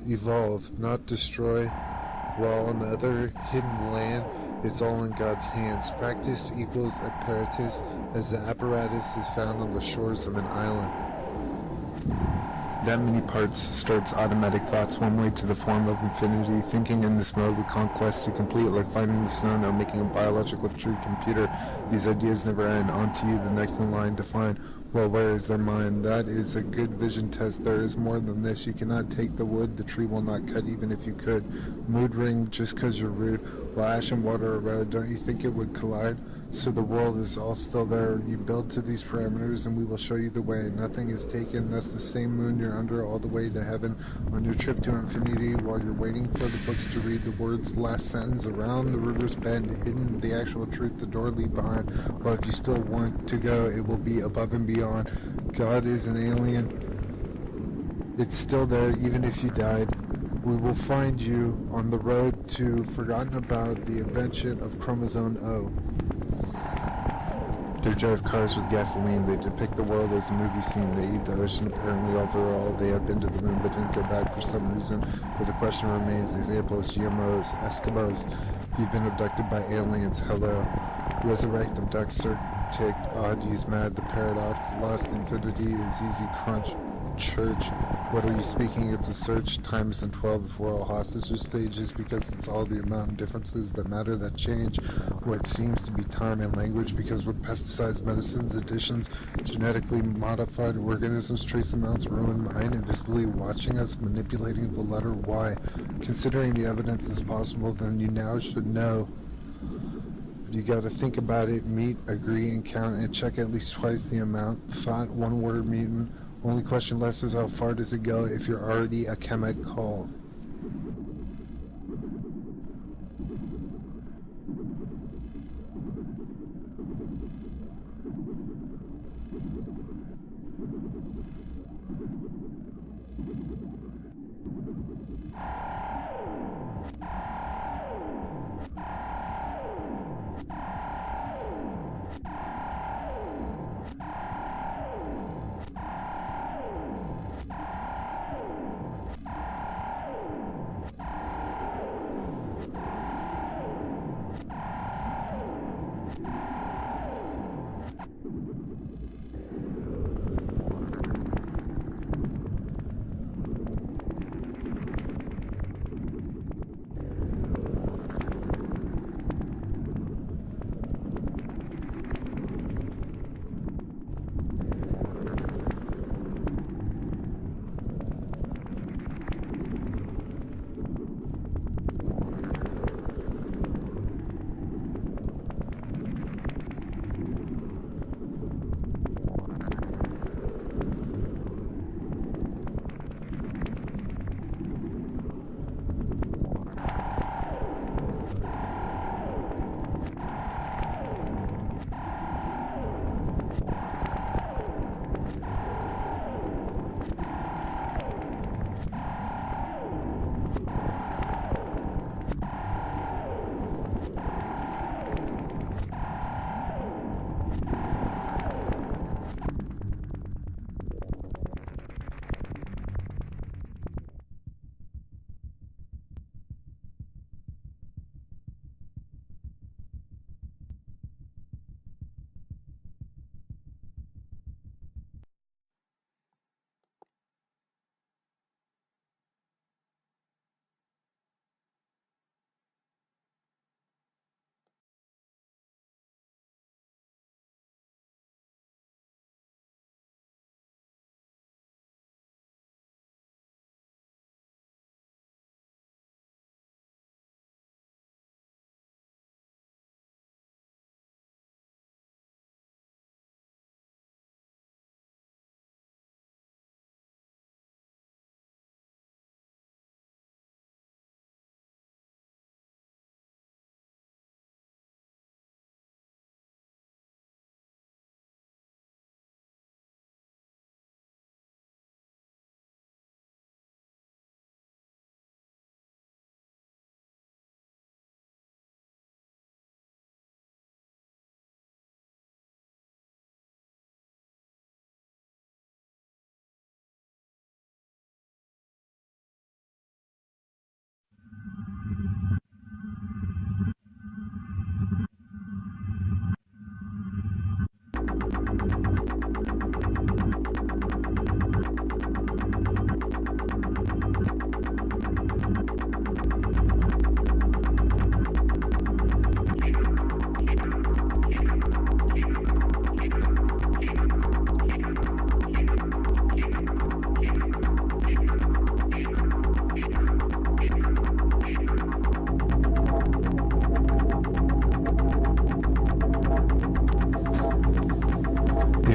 Evolve, not destroy. While on the other hidden land, it's all in God's hands. Practice equals apparatus, as the apparatus is found on the shores of an island. That many parts starts automatic thoughts one way to the form of infinity. Thinking in this mode with conquest to complete, like finding the snow or making a biological tree computer. These ideas never end. On to you, the next in line to find. Well, where is their mind? That is a good vision test. There is more than this. You cannot take the wood. The tree will not cut even if you could. Mood ring just 'cause you're rude. While ash and water are red, don't you think it would collide? So the world is all still there. You build to these parameters and we will show you the way. Nothing is taken. That's the same moon you're under all the way to heaven. On your trip to infinity, while you're waiting for the books to read the words last sentence, around the river's bend, hidden the actual truth, the door lead behind. Well, if you still want to go, it will be above and beyond. God is an alien. It's still there even if you died. We will find you on the road to forgotten about the invention of chromosome O. They drive cars with gasoline. They depict the world as a movie scene. They eat the ocean. Apparently, overall, they have been to the moon but didn't go back for some reason. But the question remains: examples, GMOs, Eskimos. You've been abducted by aliens. Hello. Resurrect, abduct, search, take, odd, use mad. The paradox, lost infinity is easy. Crunch. Church. What are you speaking of the search? Times and 12 if we're all hostage stages because it's all the amount of differences that matter that change what seems to be time and language because with pesticides, medicines, additions, genetically modified organisms, trace amounts ruin mind, invisibly watching us, manipulating the letter Y. Considering the evidence is possible, then you now should know. You gotta think about it, meet, agree, and count, and check at least twice the amount. Thought, one word mutant. Only question left is how far does it go if you're already a chemical?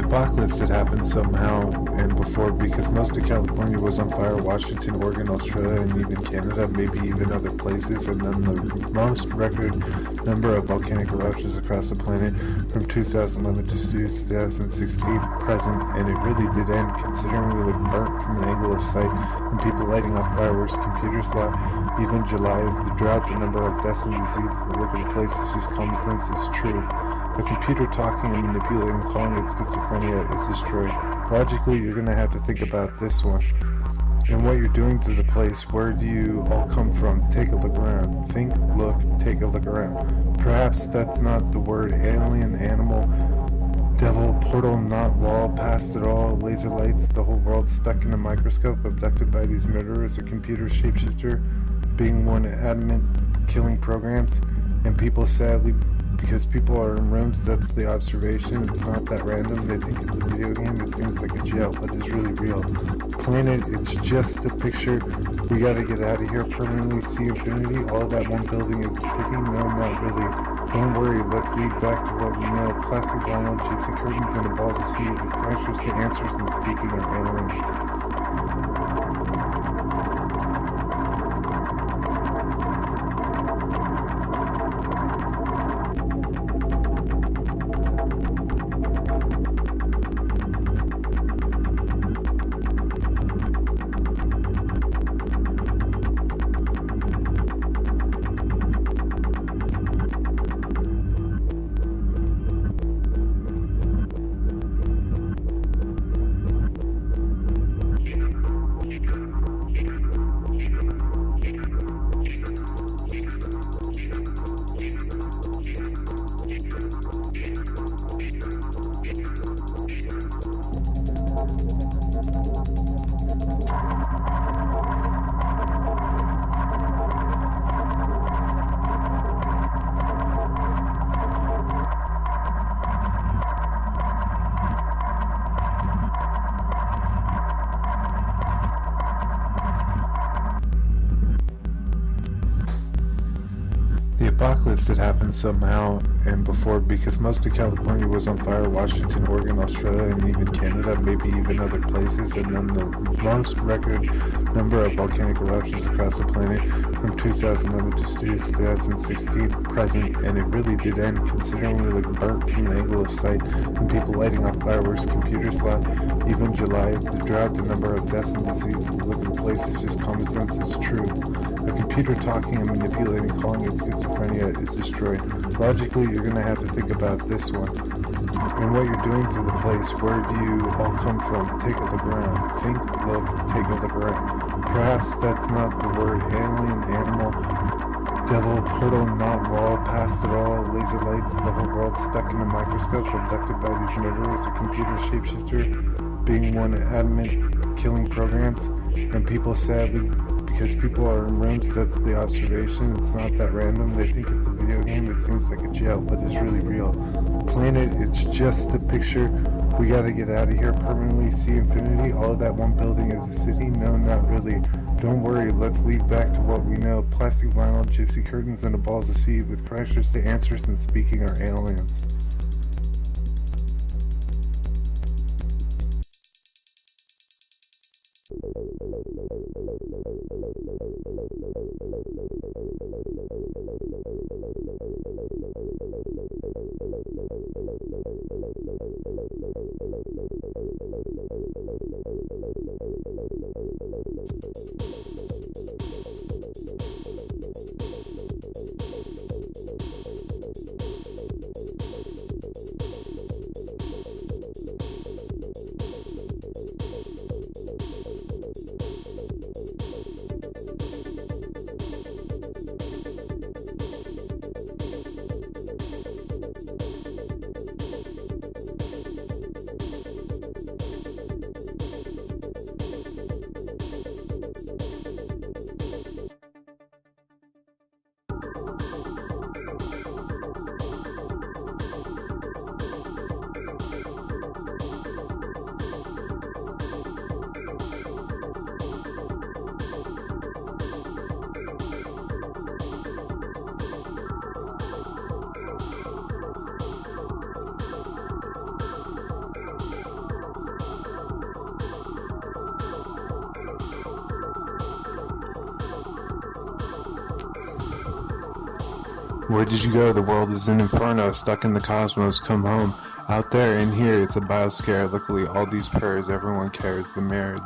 The apocalypse had happened somehow and before because most of California was on fire, Washington, Oregon, Australia, and even Canada, maybe even other places, and then the most record number of volcanic eruptions across the planet from 2011 to 2016 present, and it really did end considering we looked burnt from an angle of sight and people lighting off fireworks, computers thought even July, the drought, the number of deaths and disease, the look of the places, just common sense is true. A computer talking and manipulating, calling it schizophrenia, is destroyed. Logically, you're going to have to think about this one. And what you're doing to the place, where do you all come from? Take a look around. Think, look, take a look around. Perhaps that's not the word alien, animal, devil, portal, not wall, past it all, laser lights, the whole world stuck in a microscope, abducted by these murderers, a computer shapeshifter, being one adamant killing programs, and people sadly, because people are in rooms, that's the observation, it's not that random, they think it's a video game, it seems like a jail, but it's really real. Planet, it's just a picture, we gotta get out of here permanently, see infinity, all that one building is a city, no, not really. Don't worry, let's lead back to what we know, plastic vinyl, gypsy curtains, and a balls of sea with pressures to answers and speaking of aliens. The apocalypse had happened somehow and before because most of California was on fire, Washington, Oregon, Australia, and even Canada, maybe even other places, and then the most record number of volcanic eruptions across the planet from 2011 to 2016 present, and it really did end considering we looked burnt from an angle of sight and people lighting off fireworks, computers thought even July, the drought, the number of deaths and disease, the look of the places, just common sense is true. A computer talking and manipulating, calling it schizophrenia, is destroyed. Logically, you're going to have to think about this one. And what you're doing to the place, where do you all come from? Take a look around. Think, look, take a look around. Perhaps that's not the word alien, animal, devil, portal, not wall, past it all, laser lights, the whole world stuck in a microscope, abducted by these murderers, a computer shapeshifter, being one adamant killing programs, and people sadly, because people are in rooms, that's the observation, it's not that random, they think it's a video game, it seems like a jail, but it's really real. Planet, it's just a picture, we gotta get out of here permanently, see infinity, all of that one building is a city, no, not really. Don't worry, let's lead back to what we know, plastic vinyl, gypsy curtains, and a balls of sea with crashers to answers and speaking are aliens. Where did you go? The world is an inferno, stuck in the cosmos, come home. Out there, in here, it's a bioscare. Luckily, all these purrs, everyone cares. The mirror,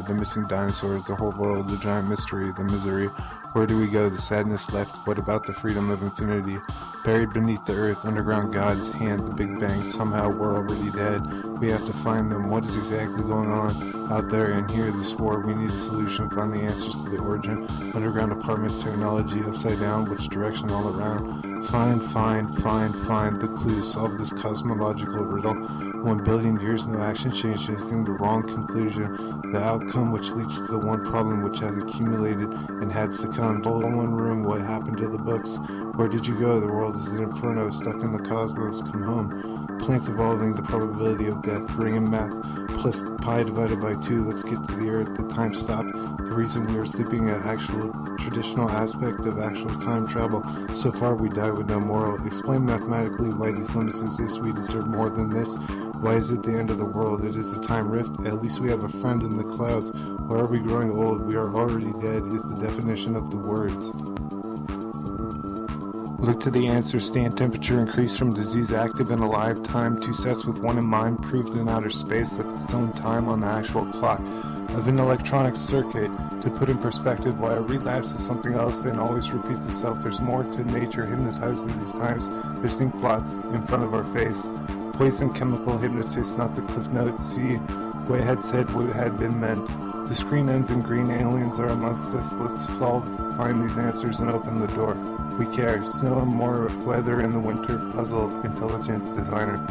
the missing dinosaurs, the whole world, the giant mystery, the misery. Where do we go? The sadness left. What about the freedom of infinity? Buried beneath the earth, underground God's hand, the Big Bang. Somehow we're already dead. We have to find them. What is exactly going on? Out there, in here, this war, we need a solution. Find the answers to the origin. Underground apartments, technology, upside down, which direction all around? Find the clues. Solve this cosmological riddle. 1 billion years, no action changed anything. The wrong conclusion. The outcome which leads to the one problem which has accumulated and had succumbed. All in one room. What happened to the books? Where did you go? The world is an inferno, stuck in the cosmos. Come home. Plants evolving, the probability of death. Bring in math. Plus pi divided by 2. Let's get to the earth. The time stopped. The reason we were sleeping, an actual traditional aspect of actual time travel. So far we die with no moral. Explain mathematically why these limits exist. We deserve more than this. Why is it the end of the world? It is a time rift. At least we have a friend in the clouds. Why are we growing old? We are already dead is the definition of the words. Look to the answer. Stand temperature increase from disease active and alive. Time 2 sets with 1 in mind. Proved in outer space that its own time on the actual clock of an electronic circuit. To put in perspective why a relapse is something else and always repeat the self. There's more to nature hypnotized in these times. Distinct plots in front of our face. Poison chemical hypnotists, not the cliff notes. See what had said what had been meant. The screen ends in green. Aliens are amongst us. Let's find these answers and open the door. We care. Snow and more weather in the winter. Puzzle, intelligent designer.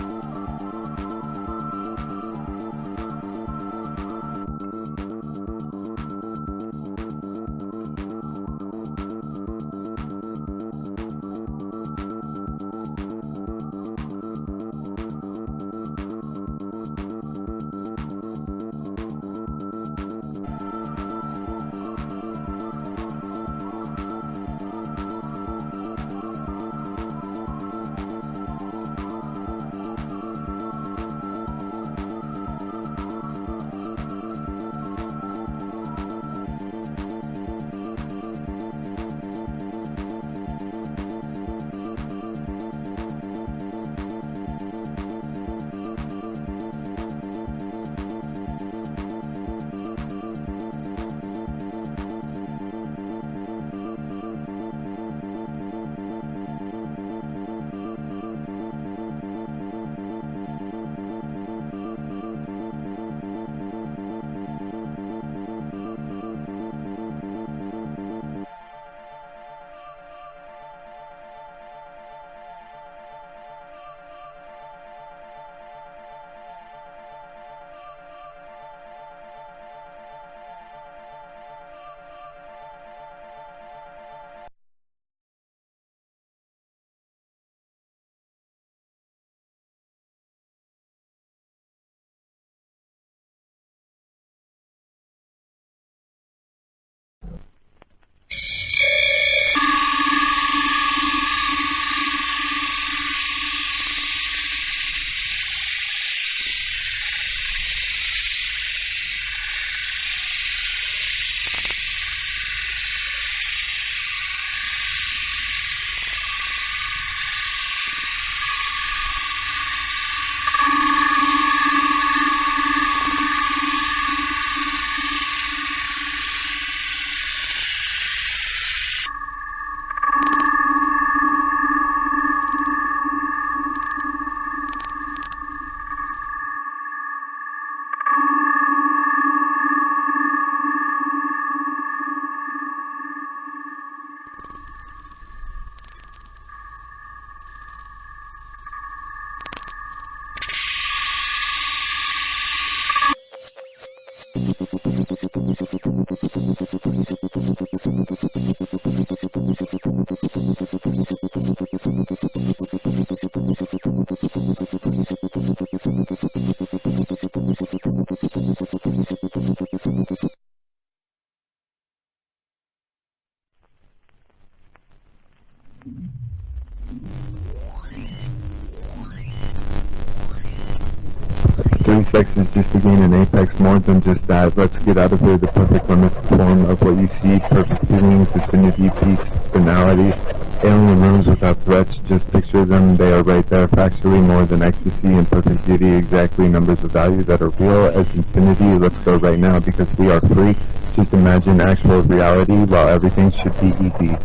Sex is just to gain an apex, more than just that. Let's get out of here. The perfect limit form of what you see, perfect feelings, infinity, peace, finality. Alien rooms without threats, just picture them, they are right there, factually more than ecstasy and perfect beauty, exactly numbers of value that are real as infinity. Let's go right now because we are free. Just imagine actual reality while everything should be easy.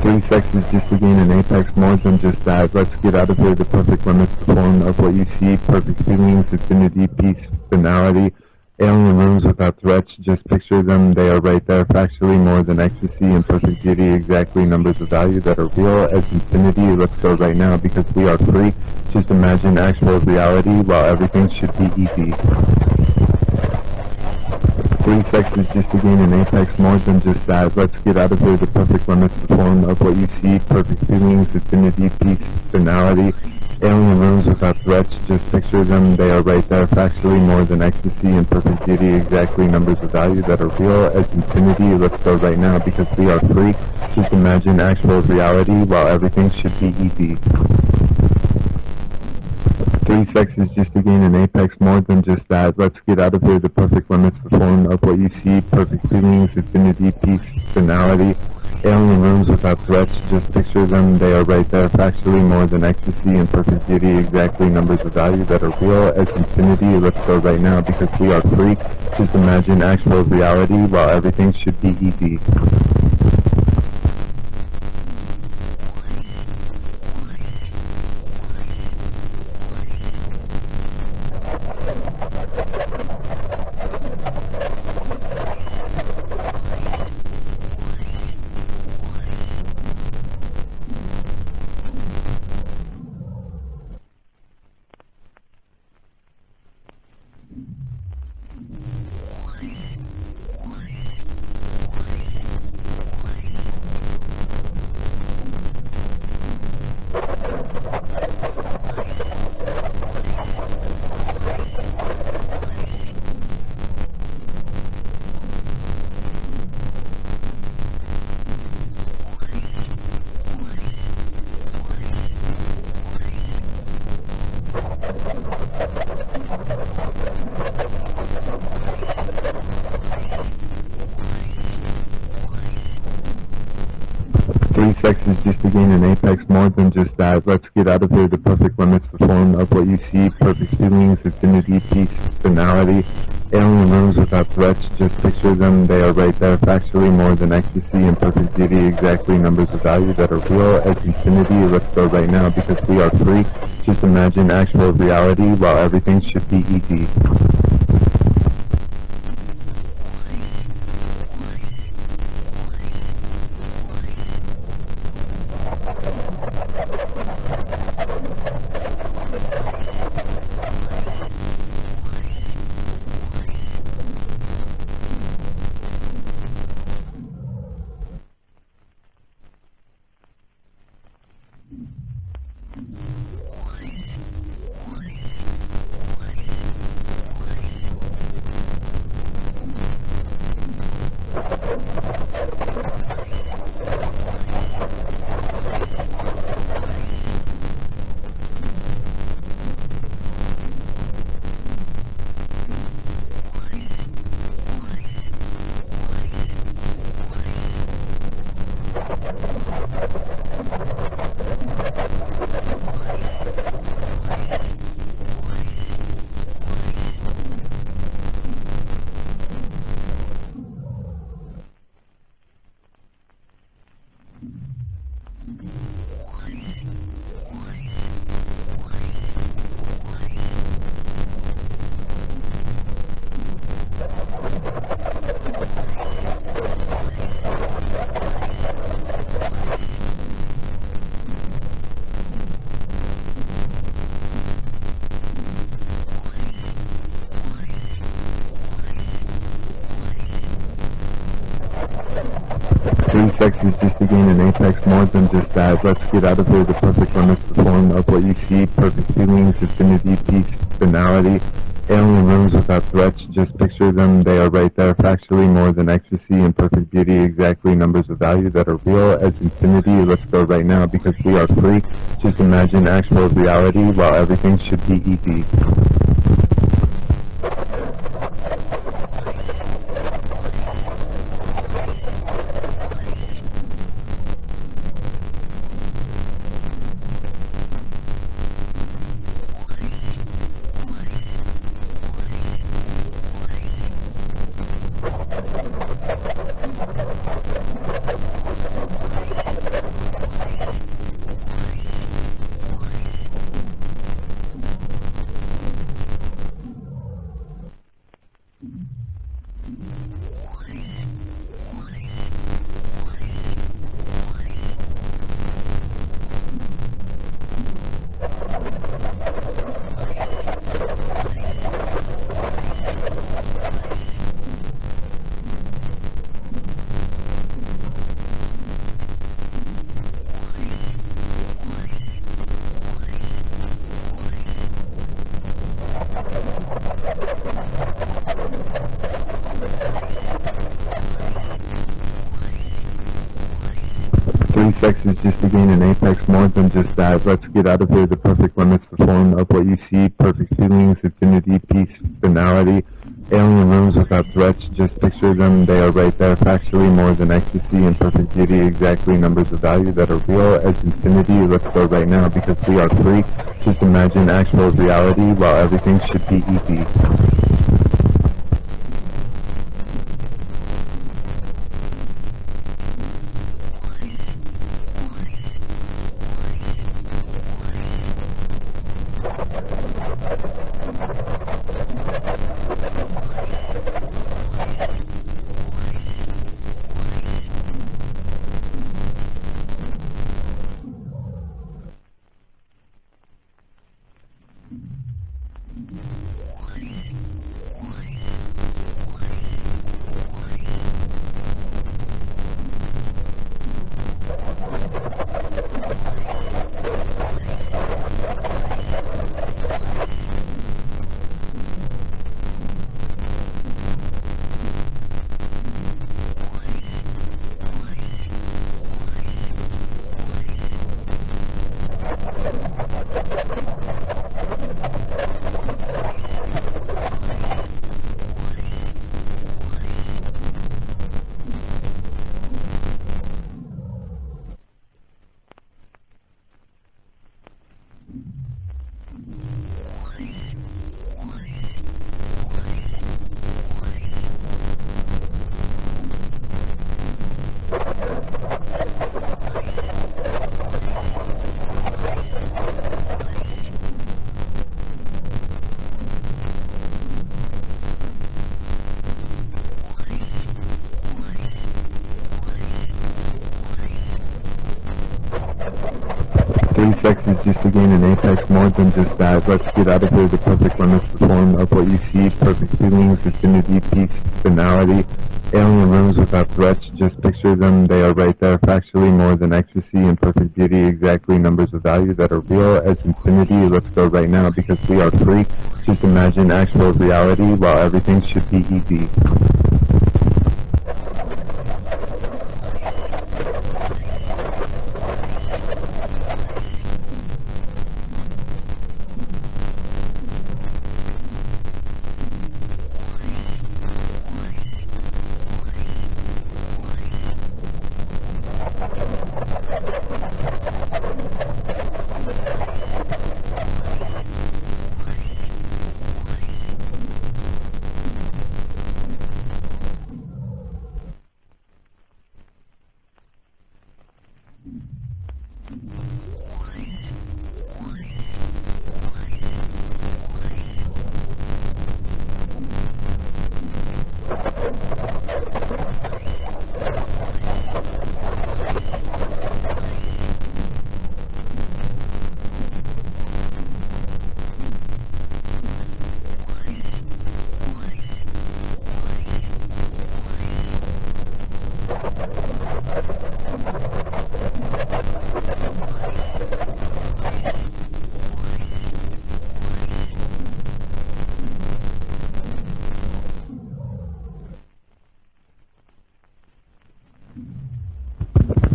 3 seconds just to gain an apex, more than just that. Let's get out of here, the perfect limits, the form of what you see, perfect feelings, infinity, peace, finality. Alien rooms without threats, just picture them, they are right there, factually more than ecstasy and perfect beauty, exactly numbers of value that are real as infinity. Let's go right now because we are free. Just imagine actual reality while everything should be easy. 3 seconds just to gain an apex, more than just that. Let's get out of here, the perfect limits, the form of what you see, perfect feelings, infinity, peace, finality. Alien rooms without threats, just picture them, they are right there, factually more than ecstasy and perfect beauty, exactly numbers of value that are real as infinity. Let's go right now because we are free. Just imagine actual reality while everything should be easy. 3 seconds just to gain an apex, more than just that. Let's get out of here, the perfect limits, the form of what you see, perfect feelings, infinity, peace, finality. Alien rooms without threats, just picture them, they are right there, factually more than ecstasy and perfect beauty, exactly numbers of value that are real as infinity. Let's go right now because we are free. Just imagine actual reality while everything should be easy. 3 seconds just to gain an apex, more than just that. Let's get out of here, the perfect limits, the form of what you see, perfect feelings, infinity, peace, finality. Alien rooms without threats, just picture them, they are right there, factually more than ecstasy and perfect beauty, exactly numbers of value that are real as infinity. Let's go right now because we are free. Just imagine actual reality while everything should be easy. 3 seconds just to gain an apex, more than just that. Let's get out of here, the perfect limits, the form of what you see, perfect feelings, infinity, peace, finality. Alien rooms without threats, just picture them, they are right there, factually more than ecstasy and perfect beauty, exactly numbers of value that are real as infinity. Let's go right now because we are free. Just imagine actual reality while everything should be easy. 3 sex is just to gain an apex, more than just that. Let's get out of here. The perfect limits, the form of what you see. Perfect feelings, infinity, peace, finality. Alien rooms without threats, just picture them. They are right there, factually more than ecstasy and perfect beauty. Exactly numbers of value that are real as infinity. Let's go right now because we are free. Just imagine actual reality while everything should be easy. 3 sex is just to gain an apex, more than just that. Let's get out of here. The perfect limits, the form of what you see. Perfect feelings, infinity, peace, finality. Alien rooms without threats, just picture them. They are right there, factually more than ecstasy and perfect beauty. Exactly numbers of value that are real as infinity. Let's go right now because we are free. Just imagine actual reality while everything should be easy.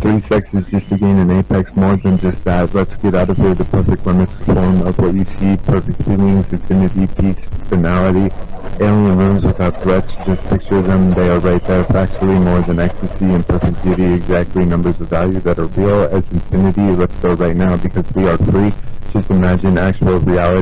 3 sex is just to gain an apex, more than just that. Let's get out of here. The perfect limits, the form of what you see. Perfect feelings, infinity, peace, finality. Alien rooms without threats, just picture them. They are right there, factually more than ecstasy and perfect beauty. Exactly numbers of value that are real as infinity. Let's go right now because we are free. Just imagine actual reality.